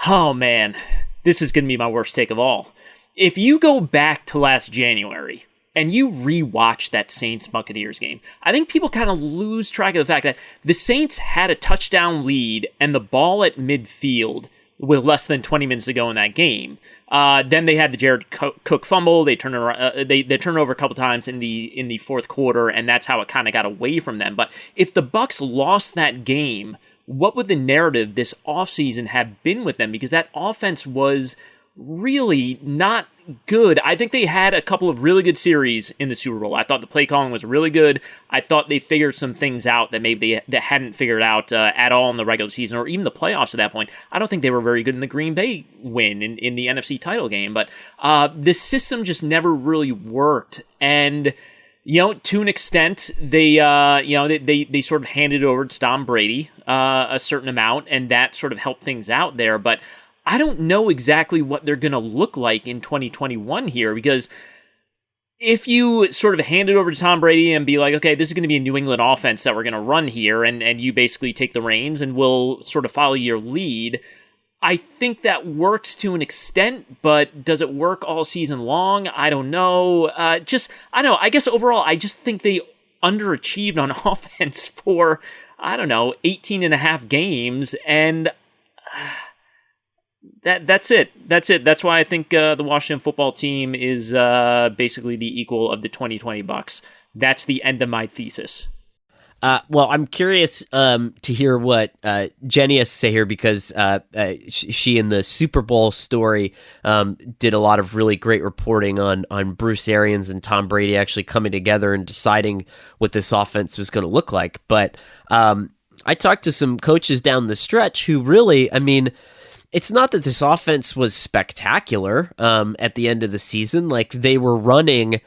oh man, this is going to be my worst take of all. If you go back to last January and you rewatch that Saints-Buccaneers game, I think people kind of lose track of the fact that the Saints had a touchdown lead and the ball at midfield with less than 20 minutes to go in that game. Then they had the Jared Cook fumble. They turned it over a couple times in the fourth quarter, and that's how it kind of got away from them. But if the Bucs lost that game, what would the narrative this offseason have been with them? Because that offense was really not good. I think they had a couple of really good series in the Super Bowl. I thought the play calling was really good. I thought they figured some things out that maybe they hadn't figured out at all in the regular season or even the playoffs at that point. I don't think they were very good in the Green Bay win in the NFC title game, but the system just never really worked. And to an extent, they sort of handed over to Tom Brady a certain amount, and that sort of helped things out there. But I don't know exactly what they're going to look like in 2021 here, because if you sort of hand it over to Tom Brady and be like, okay, this is going to be a New England offense that we're going to run here, and you basically take the reins and we'll sort of follow your lead, I think that works to an extent, but does it work all season long? I don't know. I don't know. I guess overall, I just think they underachieved on offense for, 18 and a half games, and That's it. That's why I think the Washington football team is basically the equal of the 2020 Bucs. That's the end of my thesis. Well, I'm curious to hear what Jenny has to say here, because she in the Super Bowl story did a lot of really great reporting on Bruce Arians and Tom Brady actually coming together and deciding what this offense was going to look like. But I talked to some coaches down the stretch who really, it's not that this offense was spectacular at the end of the season. Like, they were running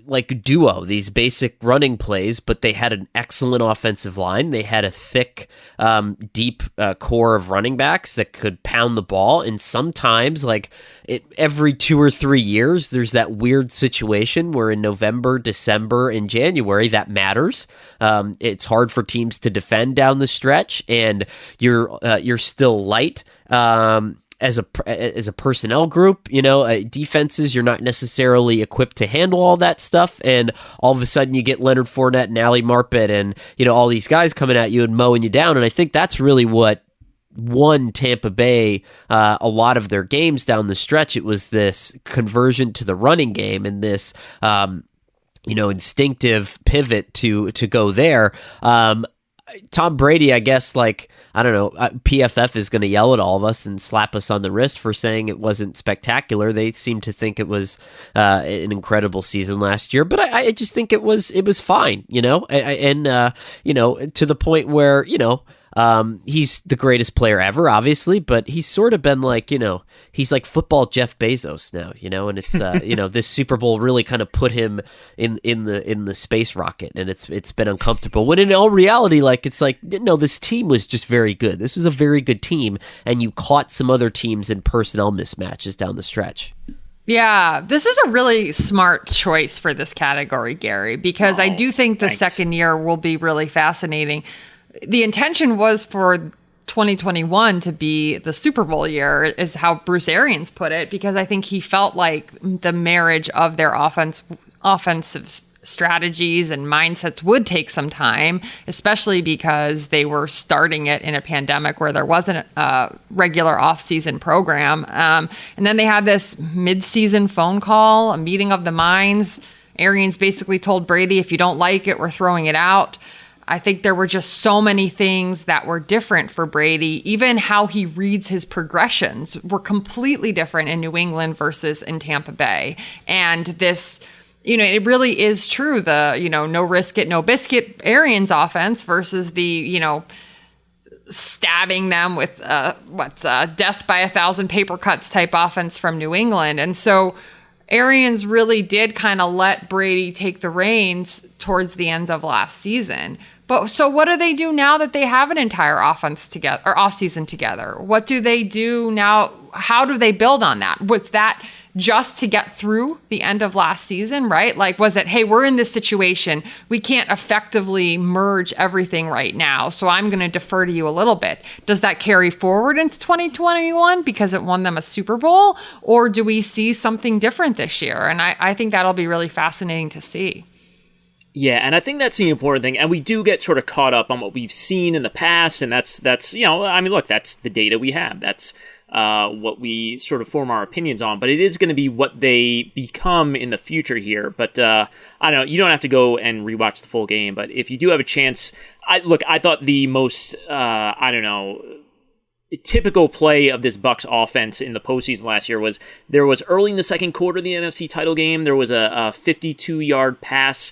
like duo, these basic running plays, but they had an excellent offensive line. They had a thick, deep core of running backs that could pound the ball. And sometimes, every 2 or 3 years, there's that weird situation where in November, December, and January, that matters. It's hard for teams to defend down the stretch, and you're still light. as a personnel group, defenses, you're not necessarily equipped to handle all that stuff, and all of a sudden you get Leonard Fournette and Ali Marpet and all these guys coming at you and mowing you down, and I think that's really what won Tampa Bay a lot of their games down the stretch. It was this conversion to the running game and this instinctive pivot to go there. Tom Brady, I guess, I don't know, PFF is going to yell at all of us and slap us on the wrist for saying it wasn't spectacular. They seem to think it was an incredible season last year, but I just think it was fine, and to the point where, he's the greatest player ever, obviously, but he's sort of been he's like football Jeff Bezos now, and it's this Super Bowl really kind of put him in the space rocket, and it's been uncomfortable. When in all reality, this team was just very good. This was a very good team, and you caught some other teams in personnel mismatches down the stretch. Yeah, this is a really smart choice for this category, Gary, because I do think the second year will be really fascinating. The intention was for 2021 to be the Super Bowl year, is how Bruce Arians put it, because I think he felt like the marriage of their offensive strategies and mindsets would take some time, especially because they were starting it in a pandemic where there wasn't a regular off-season program. And then they had this mid-season phone call, a meeting of the minds. Arians basically told Brady, if you don't like it, we're throwing it out. I think there were just so many things that were different for Brady. Even how he reads his progressions were completely different in New England versus in Tampa Bay. And this, it really is true. The, no risk it, no biscuit Arians offense versus the, stabbing them with death by 1,000 paper cuts type offense from New England. And so Arians really did kind of let Brady take the reins towards the end of last season. But so what do they do now that they have an entire offense together or off season together? What do they do now? How do they build on that? Was that just to get through the end of last season, right? Was it, hey, we're in this situation. We can't effectively merge everything right now, so I'm going to defer to you a little bit. Does that carry forward into 2021 because it won them a Super Bowl? Or do we see something different this year? And I think that'll be really fascinating to see. Yeah, and I think that's the important thing, and we do get sort of caught up on what we've seen in the past, and that's that's the data we have. That's what we sort of form our opinions on, but it is going to be what they become in the future here. But I don't know, you don't have to go and rewatch the full game, but if you do have a chance, I thought the most, typical play of this Bucs offense in the postseason last year was there was early in the second quarter of the NFC title game, there was a 52-yard pass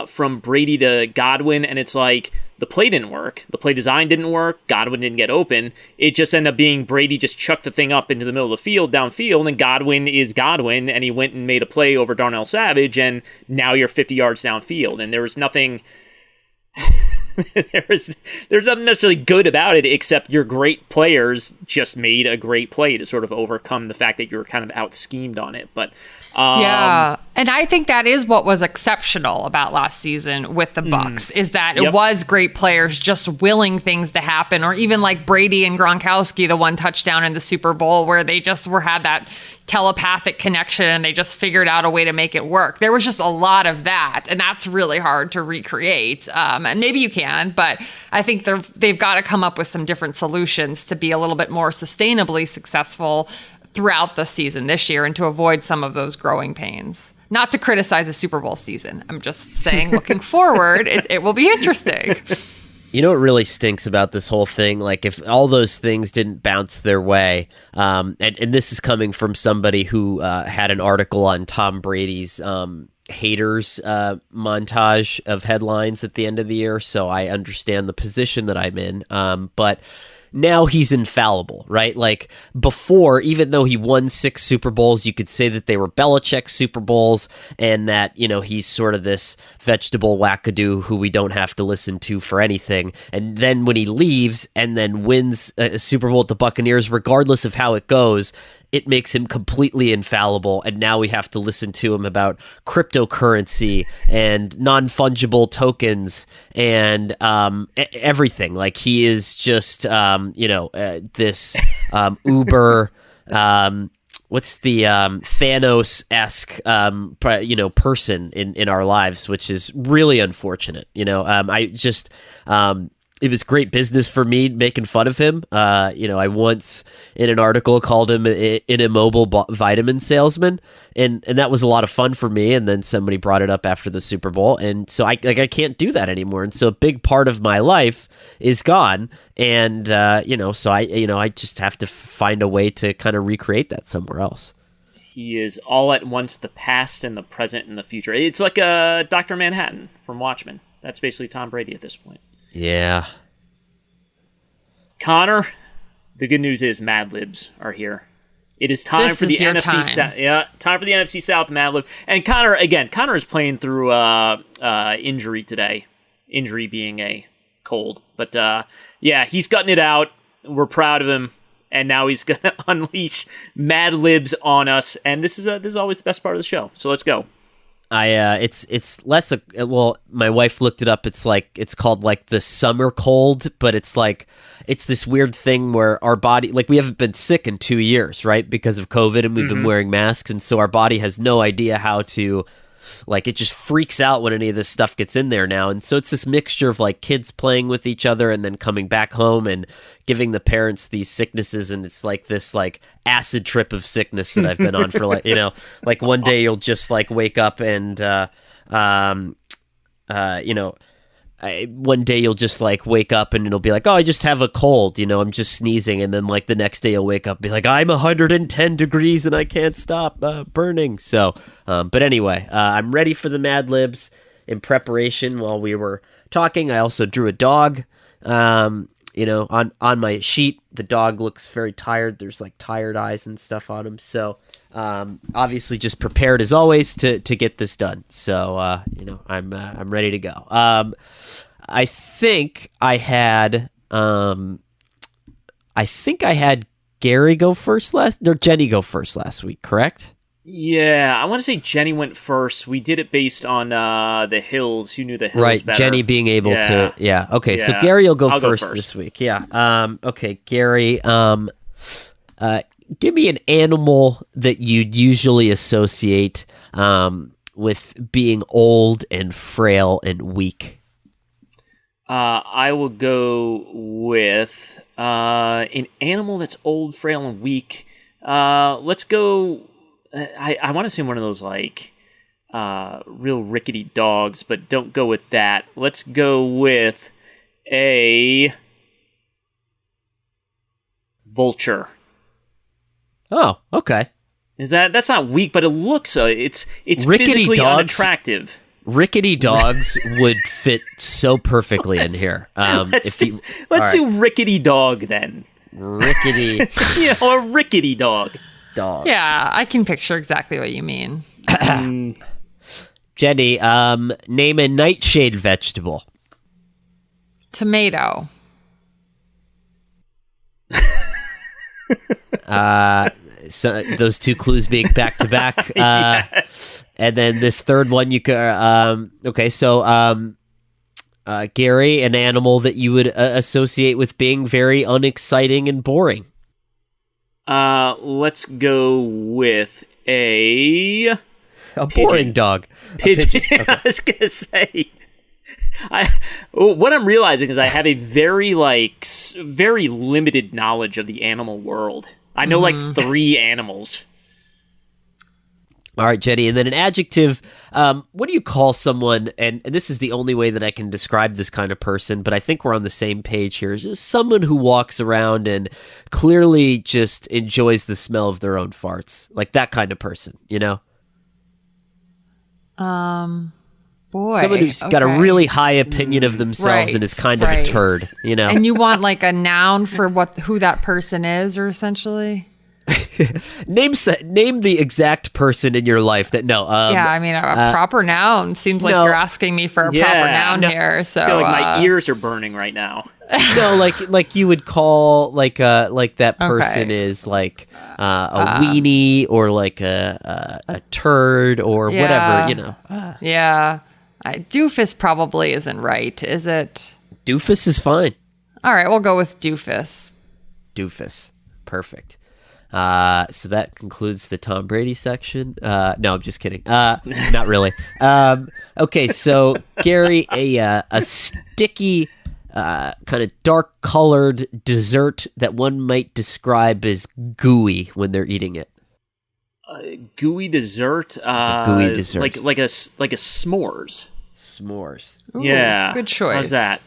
from Brady to Godwin, and it's like the play didn't work. The play design didn't work. Godwin didn't get open. It just ended up being Brady just chucked the thing up into the middle of the field, downfield, and Godwin is Godwin, and he went and made a play over Darnell Savage, and now you're 50 yards downfield, and there was nothing... there's nothing necessarily good about it, except your great players just made a great play to sort of overcome the fact that you were kind of out schemed on it. But yeah, and I think that is what was exceptional about last season with the Bucs is that it was great players just willing things to happen, or even like Brady and Gronkowski, the one touchdown in the Super Bowl where they just had that telepathic connection and they just figured out a way to make it work. There was just a lot of that, and that's really hard to recreate. And maybe you can, but I think they've got to come up with some different solutions to be a little bit more sustainably successful throughout the season this year and to avoid some of those growing pains. Not to criticize the Super Bowl season. I'm just saying, looking forward, it will be interesting. You know what really stinks about this whole thing? Like, if all those things didn't bounce their way, and this is coming from somebody who had an article on Tom Brady's haters montage of headlines at the end of the year, so I understand the position that I'm in. But now he's infallible, right? Like, before, even though he won 6 Super Bowls, you could say that they were Belichick Super Bowls, and that, he's sort of this vegetable wackadoo who we don't have to listen to for anything. And then when he leaves and then wins a Super Bowl with the Buccaneers, regardless of how it goes, it makes him completely infallible, and now we have to listen to him about cryptocurrency and non-fungible tokens and everything. Like, he is just, this uber what's the Thanos-esque person in our lives, which is really unfortunate. It was great business for me making fun of him. I once in an article called him an immobile vitamin salesman, and that was a lot of fun for me. And then somebody brought it up after the Super Bowl, and so I can't do that anymore. And so a big part of my life is gone, and so I just have to find a way to kind of recreate that somewhere else. He is all at once the past and the present and the future. It's like a Dr. Manhattan from Watchmen. That's basically Tom Brady at this point. Yeah. Connor, the good news is Mad Libs are here. It is time for the NFC South. Yeah, time for the NFC South Mad Lib. And Connor is playing through injury today. Injury being a cold. But he's gutting it out. We're proud of him. And now he's going to unleash Mad Libs on us. And this is always the best part of the show. So let's go. It's less my wife looked it up. It's called like the summer cold, but it's this weird thing where our body, like, we haven't been sick in 2 years, right? Because of COVID, and we've been wearing masks. And so our body has no idea how to, like, it just freaks out when any of this stuff gets in there now. And so it's this mixture of like kids playing with each other and then coming back home and giving the parents these sicknesses. And it's like this like acid trip of sickness that I've been on for like, like one day you'll just like wake up and, one day you'll just like wake up and it'll be like, oh, I just have a cold, I'm just sneezing. And then like the next day you'll wake up and be like, I'm 110 degrees and I can't stop burning. So, but anyway, I'm ready for the Mad Libs. In preparation while we were talking, I also drew a dog, on my sheet. The dog looks very tired. There's like tired eyes and stuff on him. So, obviously just prepared as always to get this done. So, I'm ready to go. I think I had Gary go first Jenny go first last week, correct? Yeah, I want to say Jenny went first. We did it based on the Hills. Who knew the Hills right, better? Jenny being able to. Yeah, okay. Yeah. So Gary will go I'll first this week. Yeah. Okay, Gary. Give me an animal that you'd usually associate with being old and frail and weak. I will go with an animal that's old, frail, and weak. Let's go. I want to say one of those like real rickety dogs, but don't go with that. Let's go with a vulture. Oh, okay. That's not weak, but it looks it's rickety physically dogs, unattractive. Rickety dogs would fit so perfectly in here. Let's do rickety dog then. Rickety, a rickety dog. Dogs. Yeah, I can picture exactly what you mean. Jenny, name a nightshade vegetable. Tomato. So those two clues being back to back. Yes. And then this third one you could. Okay, so Gary, an animal that you would associate with being very unexciting and boring. Let's go with a boring dog. Pigeon. Okay. I was gonna say. What I'm realizing is I have a very limited knowledge of the animal world. I know like 3 animals. All right, Jenny, and then an adjective. What do you call someone? And this is the only way that I can describe this kind of person, but I think we're on the same page here. Is just someone who walks around and clearly just enjoys the smell of their own farts, like that kind of person, Boy, someone who's got a really high opinion of themselves and is kind of a turd, And you want like a noun for who that person is, or essentially. Name the exact person in your life that a proper noun seems like you're asking me for a proper noun here. So I feel like my ears are burning right now. No, like you would call like that person is like a weenie or like a turd or whatever, Yeah. Doofus probably isn't right, is it? Doofus is fine. All right, we'll go with doofus. Doofus. Perfect. So that concludes the Tom Brady section. No, I'm just kidding. Not really. Okay, so Gary, a sticky, kind of dark-colored dessert that one might describe as gooey when they're eating it. Gooey dessert. A gooey dessert, like a s'mores. S'mores. Ooh, Yeah, good choice. How's that?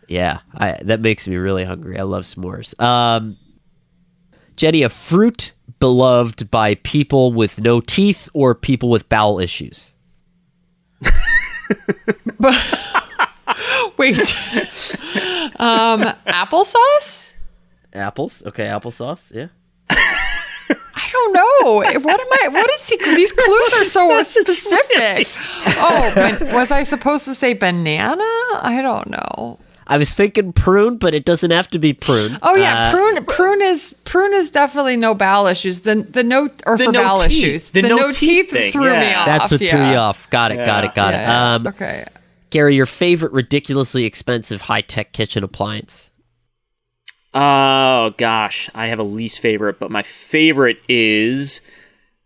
Yeah, that makes me really hungry. I love s'mores. Jenny, a fruit beloved by people with no teeth or people with bowel issues. Wait. Applesauce? Apples? Okay, applesauce, yeah. I don't know. What is he? These clues are so specific. Was I supposed to say banana? I don't know. I was thinking prune, but it doesn't have to be prune. Oh yeah, prune is definitely no bowel issues. The no bowel issues. The no teeth thing, threw me off. That's what threw you off. Got it. Yeah. Okay. Gary, your favorite ridiculously expensive high-tech kitchen appliance? Oh gosh, I have a least favorite, but my favorite is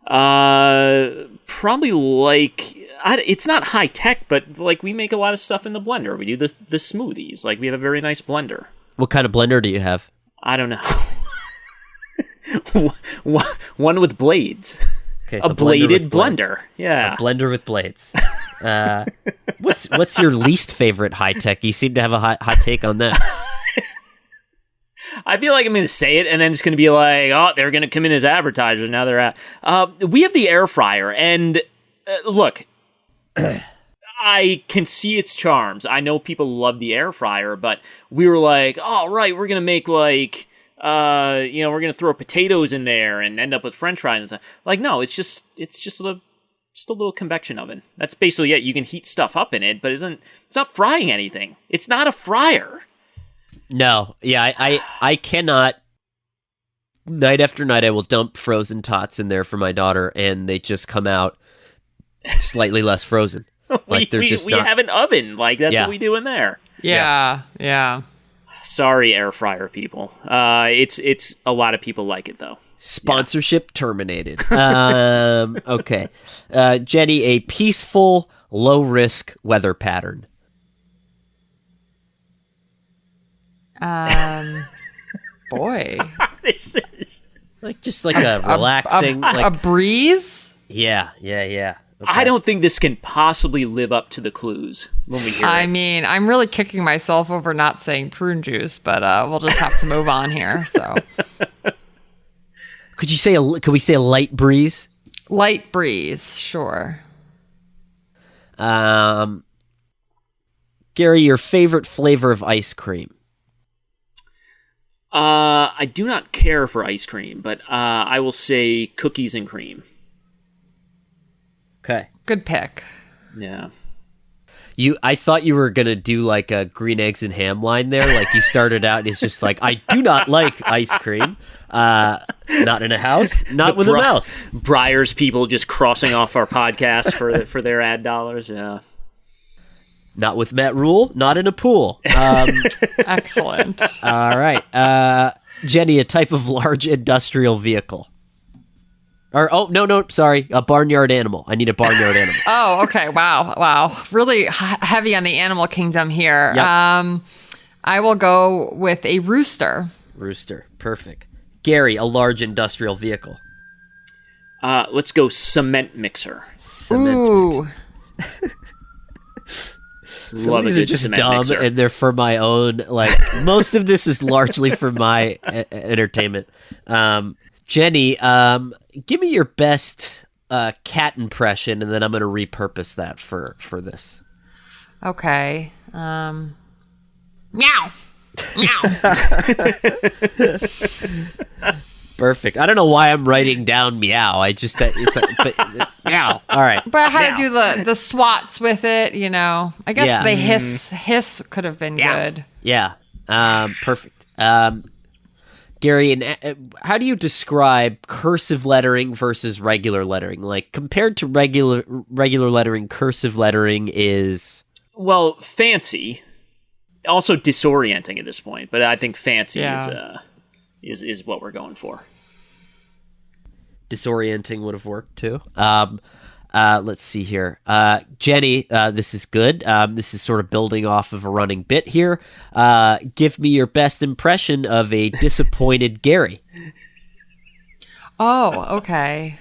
probably like it's not high tech, but like we make a lot of stuff in the blender. We do the smoothies. Like we have a very nice blender. What kind of blender do you have? I don't know. One with blades. Okay, a bladed blender. Yeah, a blender with blades. What's your least favorite high tech? You seem to have a hot take on that. I feel like I'm going to say it and then it's going to be like, oh, they're going to come in as advertisers. Now they're at. We have the air fryer, and look, I can see its charms. I know people love the air fryer, but we were like, oh, right, we're going to make like, we're going to throw potatoes in there and end up with French fries and stuff. Like, no, it's just a little convection oven. That's basically it. You can heat stuff up in it, but it's not frying anything. It's not a fryer. No, yeah, I cannot. Night after night, I will dump frozen tots in there for my daughter, and they just come out slightly less frozen. Like we have an oven. Like that's what we do in there. Yeah. Sorry, air fryer people. It's a lot of people like it though. Sponsorship terminated. Okay, Jenny, a peaceful, low risk weather pattern. Boy, this is like just like a relaxing, a breeze. Yeah. Okay. I don't think this can possibly live up to the clues when we hear it. Mean, I'm really kicking myself over not saying prune juice, but we'll just have to move on here. So, could we say a light breeze? Light breeze, sure. Gary, your favorite flavor of ice cream? I do not care for ice cream, but I will say cookies and cream. Okay. Good pick. Yeah. I thought you were gonna do like a green eggs and ham line there. Like you started out and it's just like, I do not like ice cream. Not in a house, not with a mouse. Briar's people just crossing off our podcast for their ad dollars. Yeah. Not with Matt Rule, not in a pool. Excellent. All right. Jenny, a type of large industrial vehicle. Sorry, a barnyard animal. I need a barnyard animal. Oh, okay. Wow. Really heavy on the animal kingdom here. Yep. I will go with a rooster. Rooster. Perfect. Gary, a large industrial vehicle. Let's go cement mixer. Ooh. Some of these are just dumb, mixer. And they're for my own. Like most of this is largely for my entertainment. Jenny, give me your best cat impression, and then I'm going to repurpose that for this. Okay. Meow. Meow. Perfect. I don't know why I'm writing down meow. But meow. All right. But I had to do the swats with it, you know. I guess the hiss could have been good. Yeah. Perfect. Gary, and how do you describe cursive lettering versus regular lettering? Like compared to regular lettering, cursive lettering is fancy, also disorienting at this point. But I think fancy is what we're going for. Disorienting would have worked too. Let's see here. Jenny, this is good. This is sort of building off of a running bit here. Give me your best impression of a disappointed Gary. Oh, okay.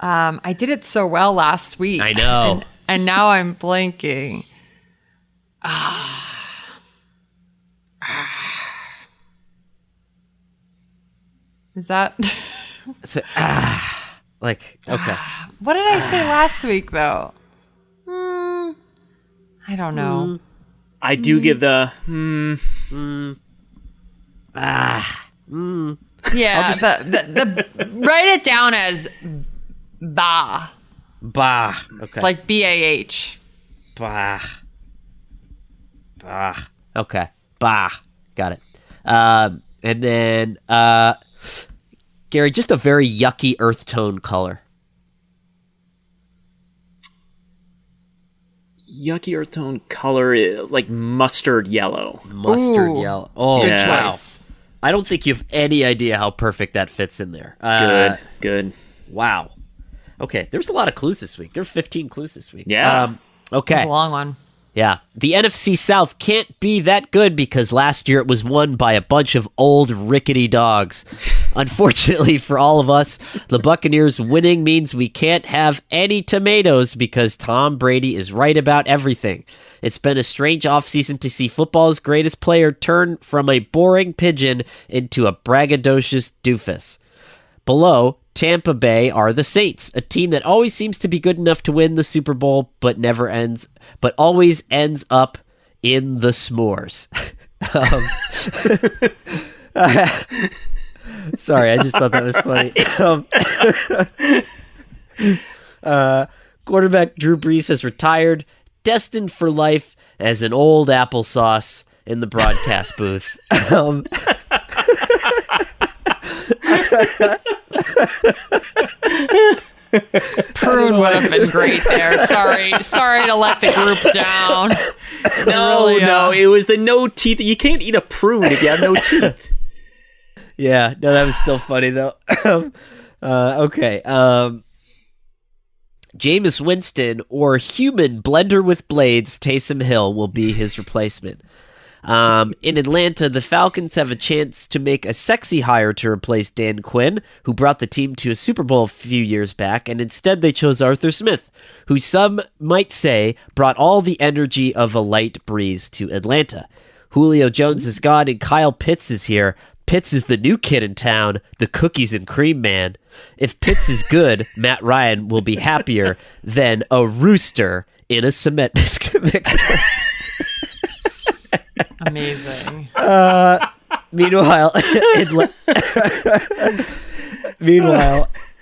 I did it so well last week. I know. And now I'm blanking. Is that... It's like, okay. What did I say last week, though? I don't know. I do give the... Yeah, the write it down as bah. Bah. Okay. Like B-A-H. Bah. Bah. Okay. Bah. Got it. And then, Gary, just a very yucky earth tone color. Yucky earth tone color, like mustard yellow. Mustard yellow. Oh, Good yeah. choice. I don't think you have any idea how perfect that fits in there. Good. Wow. Okay, there's a lot of clues this week. There are 15 clues this week. Yeah. Okay. That's a long one. Yeah. The NFC South can't be that good because last year it was won by a bunch of old rickety dogs. Unfortunately for all of us, the Buccaneers winning means we can't have any tomatoes because Tom Brady is right about everything. It's been a strange offseason to see football's greatest player turn from a boring pigeon into a braggadocious doofus. Below, Tampa Bay are the Saints, a team that always seems to be good enough to win the Super Bowl, but always ends up in the s'mores. Sorry, I just thought that was funny. Quarterback Drew Brees has retired, destined for life as an old applesauce in the broadcast booth. Prune would have been great there. Sorry to let the group down. No, it was the no teeth. You can't eat a prune if you have no teeth. Yeah, no, that was still funny though. Okay. Jameis Winston or human blender with blades, Taysom Hill will be his replacement. In Atlanta, the Falcons have a chance to make a sexy hire to replace Dan Quinn, who brought the team to a Super Bowl a few years back, and instead they chose Arthur Smith, who some might say brought all the energy of a light breeze to Atlanta. Julio Jones is gone and Kyle Pitts is here. Pitts is the new kid in town, the cookies and cream man. If Pitts is good, Matt Ryan will be happier than a rooster in a cement mixer. Amazing. Meanwhile,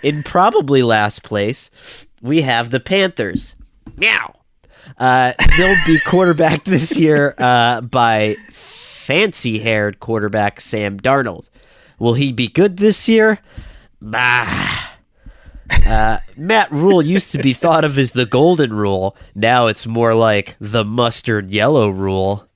in probably last place, we have the Panthers. Meow. They'll be quarterbacked this year by fancy-haired quarterback Sam Darnold. Will he be good this year? Bah. Matt Rule used to be thought of as the golden rule. Now it's more like the mustard yellow rule.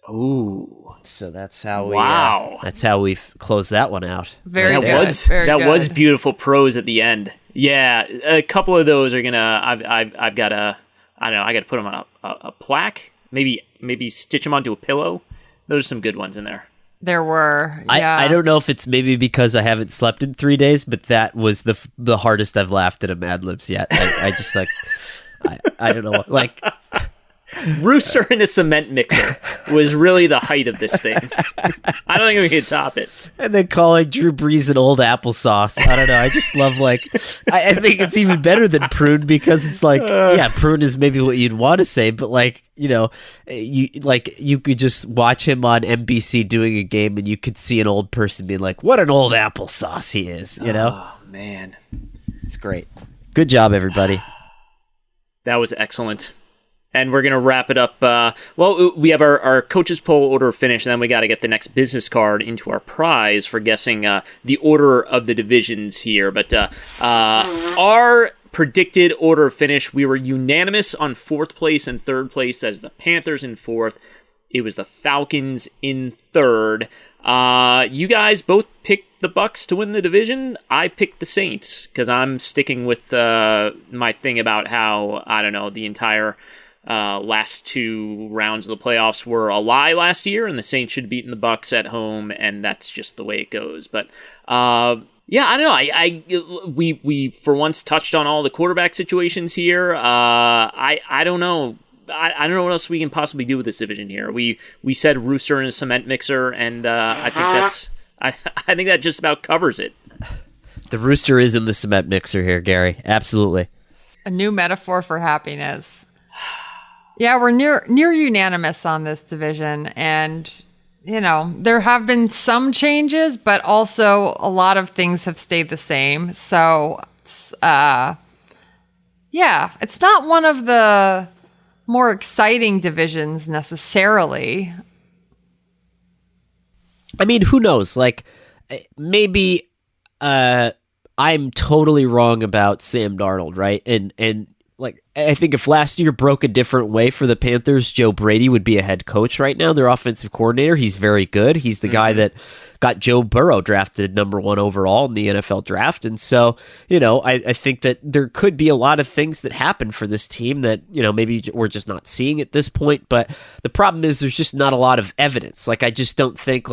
Ooh. So that's how we. Wow. That's how we close that one out. Very that good. That was beautiful prose at the end. Yeah, a couple of those are gonna. I've got to. I don't know. I got to put them on a plaque. Maybe stitch them onto a pillow. Those are some good ones in there. There were. Yeah. I don't know if it's maybe because I haven't slept in 3 days, but that was the hardest I've laughed at a Mad Libs yet. I just like. I don't know. Like. Rooster in a cement mixer was really the height of this thing. I don't think we can top it. And then calling Drew Brees an old applesauce. I don't know. I just love I think it's even better than prune because it's like, yeah, prune is maybe what you'd want to say, but you could just watch him on NBC doing a game and you could see an old person being like, what an old applesauce he is, you know? Oh, man. It's great. Good job, everybody. That was excellent. And we're going to wrap it up. We have our coaches poll order finished, and then we got to get the next business card into our prize for guessing the order of the divisions here. But our predicted order of finish, we were unanimous on fourth place and third place as the Panthers in fourth, It was the Falcons in third. You guys both picked the Bucs to win the division. I picked the Saints because I'm sticking with my thing about how, I don't know, the entire last two rounds of the playoffs were a lie last year, and the Saints should have beaten the Bucs at home, and that's just the way it goes. But yeah, I don't know. We for once touched on all the quarterback situations here. I don't know. I don't know what else we can possibly do with this division here. We said Rooster in a cement mixer, and I think that just about covers it. The Rooster is in the cement mixer here, Gary. Absolutely. A new metaphor for happiness. Yeah, we're near unanimous on this division, and there have been some changes, but also a lot of things have stayed the same. So, it's not one of the more exciting divisions necessarily. I mean, who knows? Like, maybe I'm totally wrong about Sam Darnold, right? And like, I think if last year broke a different way for the Panthers, Joe Brady would be a head coach right now, their offensive coordinator. He's very good. He's the guy that got Joe Burrow drafted number 1 overall in the NFL draft. And so, I think that there could be a lot of things that happen for this team that, maybe we're just not seeing at this point. But the problem is there's just not a lot of evidence. Like, I just don't think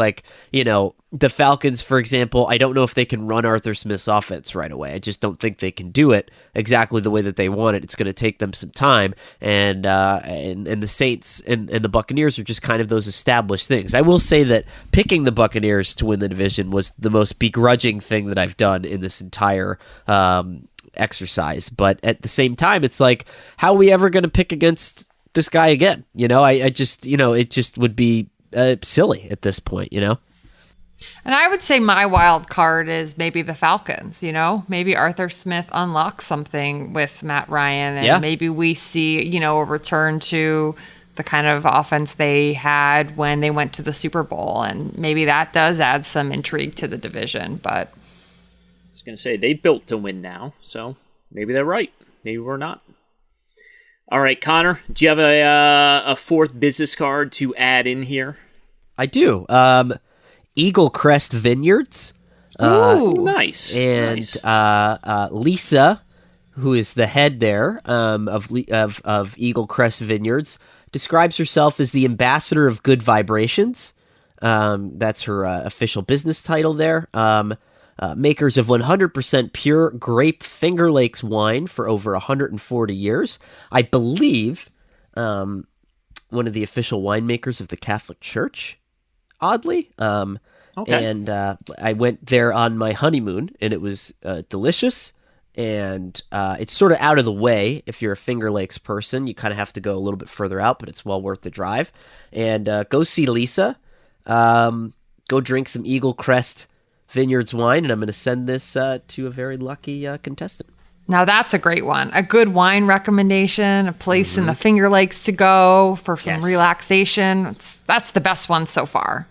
the Falcons, for example, I don't know if they can run Arthur Smith's offense right away. I just don't think they can do it exactly the way that they want it. It's going to take them some time. And the Saints and the Buccaneers are just kind of those established things. I will say that picking the Buccaneers to win the division was the most begrudging thing that I've done in this entire exercise. But at the same time, it's like, how are we ever going to pick against this guy again? I just, it just would be silly at this point, And I would say my wild card is maybe the Falcons, maybe Arthur Smith unlocks something with Matt Ryan, and maybe we see, a return to the kind of offense they had when they went to the Super Bowl. And maybe that does add some intrigue to the division. But I was going to say, they built to win now, so maybe they're right. Maybe we're not. All right, Connor, do you have a fourth business card to add in here? I do. Eagle Crest Vineyards. Ooh, nice. And nice. Lisa, who is the head there of Eagle Crest Vineyards, describes herself as the ambassador of good vibrations. That's her official business title there. Makers of 100% pure grape Finger Lakes wine for over 140 years. I believe one of the official winemakers of the Catholic Church, oddly. Okay. And I went there on my honeymoon, and it was delicious. And it's sort of out of the way. If you're a Finger Lakes person, you kind of have to go a little bit further out, but it's well worth the drive. And go see Lisa. Go drink some Eagle Crest Vineyards wine, and I'm going to send this to a very lucky contestant. Now that's a great one. A good wine recommendation, a place in the Finger Lakes to go for some relaxation. That's the best one so far.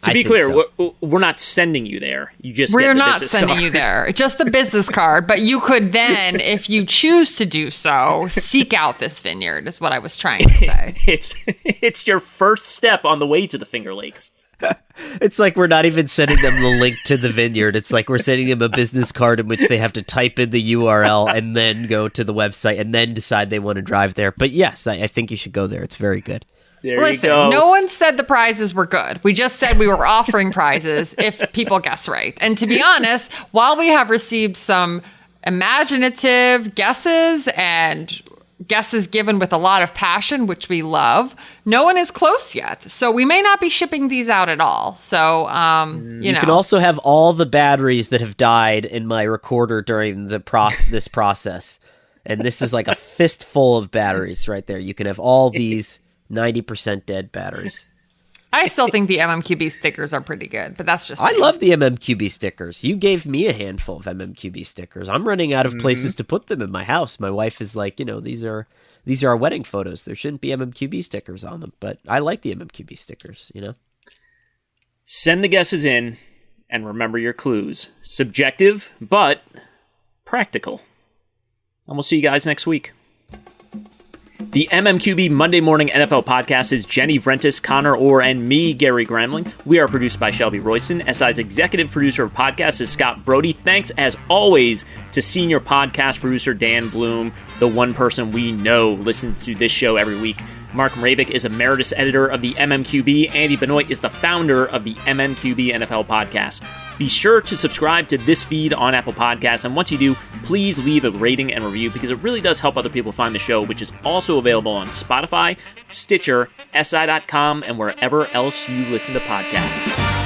To be clear, so. We're not sending you there. We're not sending you there. Just the business card. But you could then, if you choose to do so, seek out this vineyard, is what I was trying to say. It's your first step on the way to the Finger Lakes. It's like we're not even sending them the link to the vineyard. It's like we're sending them a business card in which they have to type in the URL and then go to the website and then decide they want to drive there. But yes, I think you should go there. It's very good. Listen, no one said the prizes were good. We just said we were offering prizes if people guess right. And to be honest, while we have received some imaginative guesses and guesses given with a lot of passion, which we love, no one is close yet. So we may not be shipping these out at all. So, you can also have all the batteries that have died in my recorder during this process. And this is like a fistful of batteries right there. You can have all these 90% dead batteries. I still think the MMQB stickers are pretty good, but that's just I love the MMQB stickers. You gave me a handful of MMQB stickers. I'm running out of places to put them in my house. My wife is like, these are our wedding photos. There shouldn't be MMQB stickers on them, but I like the MMQB stickers, Send the guesses in, and remember your clues. Subjective, but practical. And we'll see you guys next week. The MMQB Monday Morning NFL Podcast is Jenny Vrentis, Connor Orr, and me, Gary Gramling. We are produced by Shelby Royston. SI's executive producer of podcasts is Scott Brody. Thanks, as always, to senior podcast producer Dan Bloom, the one person we know listens to this show every week. Mark Mravik is emeritus editor of the MMQB. Andy Benoit is the founder of the MMQB NFL Podcast. Be sure to subscribe to this feed on Apple Podcasts, and once you do, please leave a rating and review because it really does help other people find the show, which is also available on Spotify, Stitcher, SI.com, and wherever else you listen to podcasts.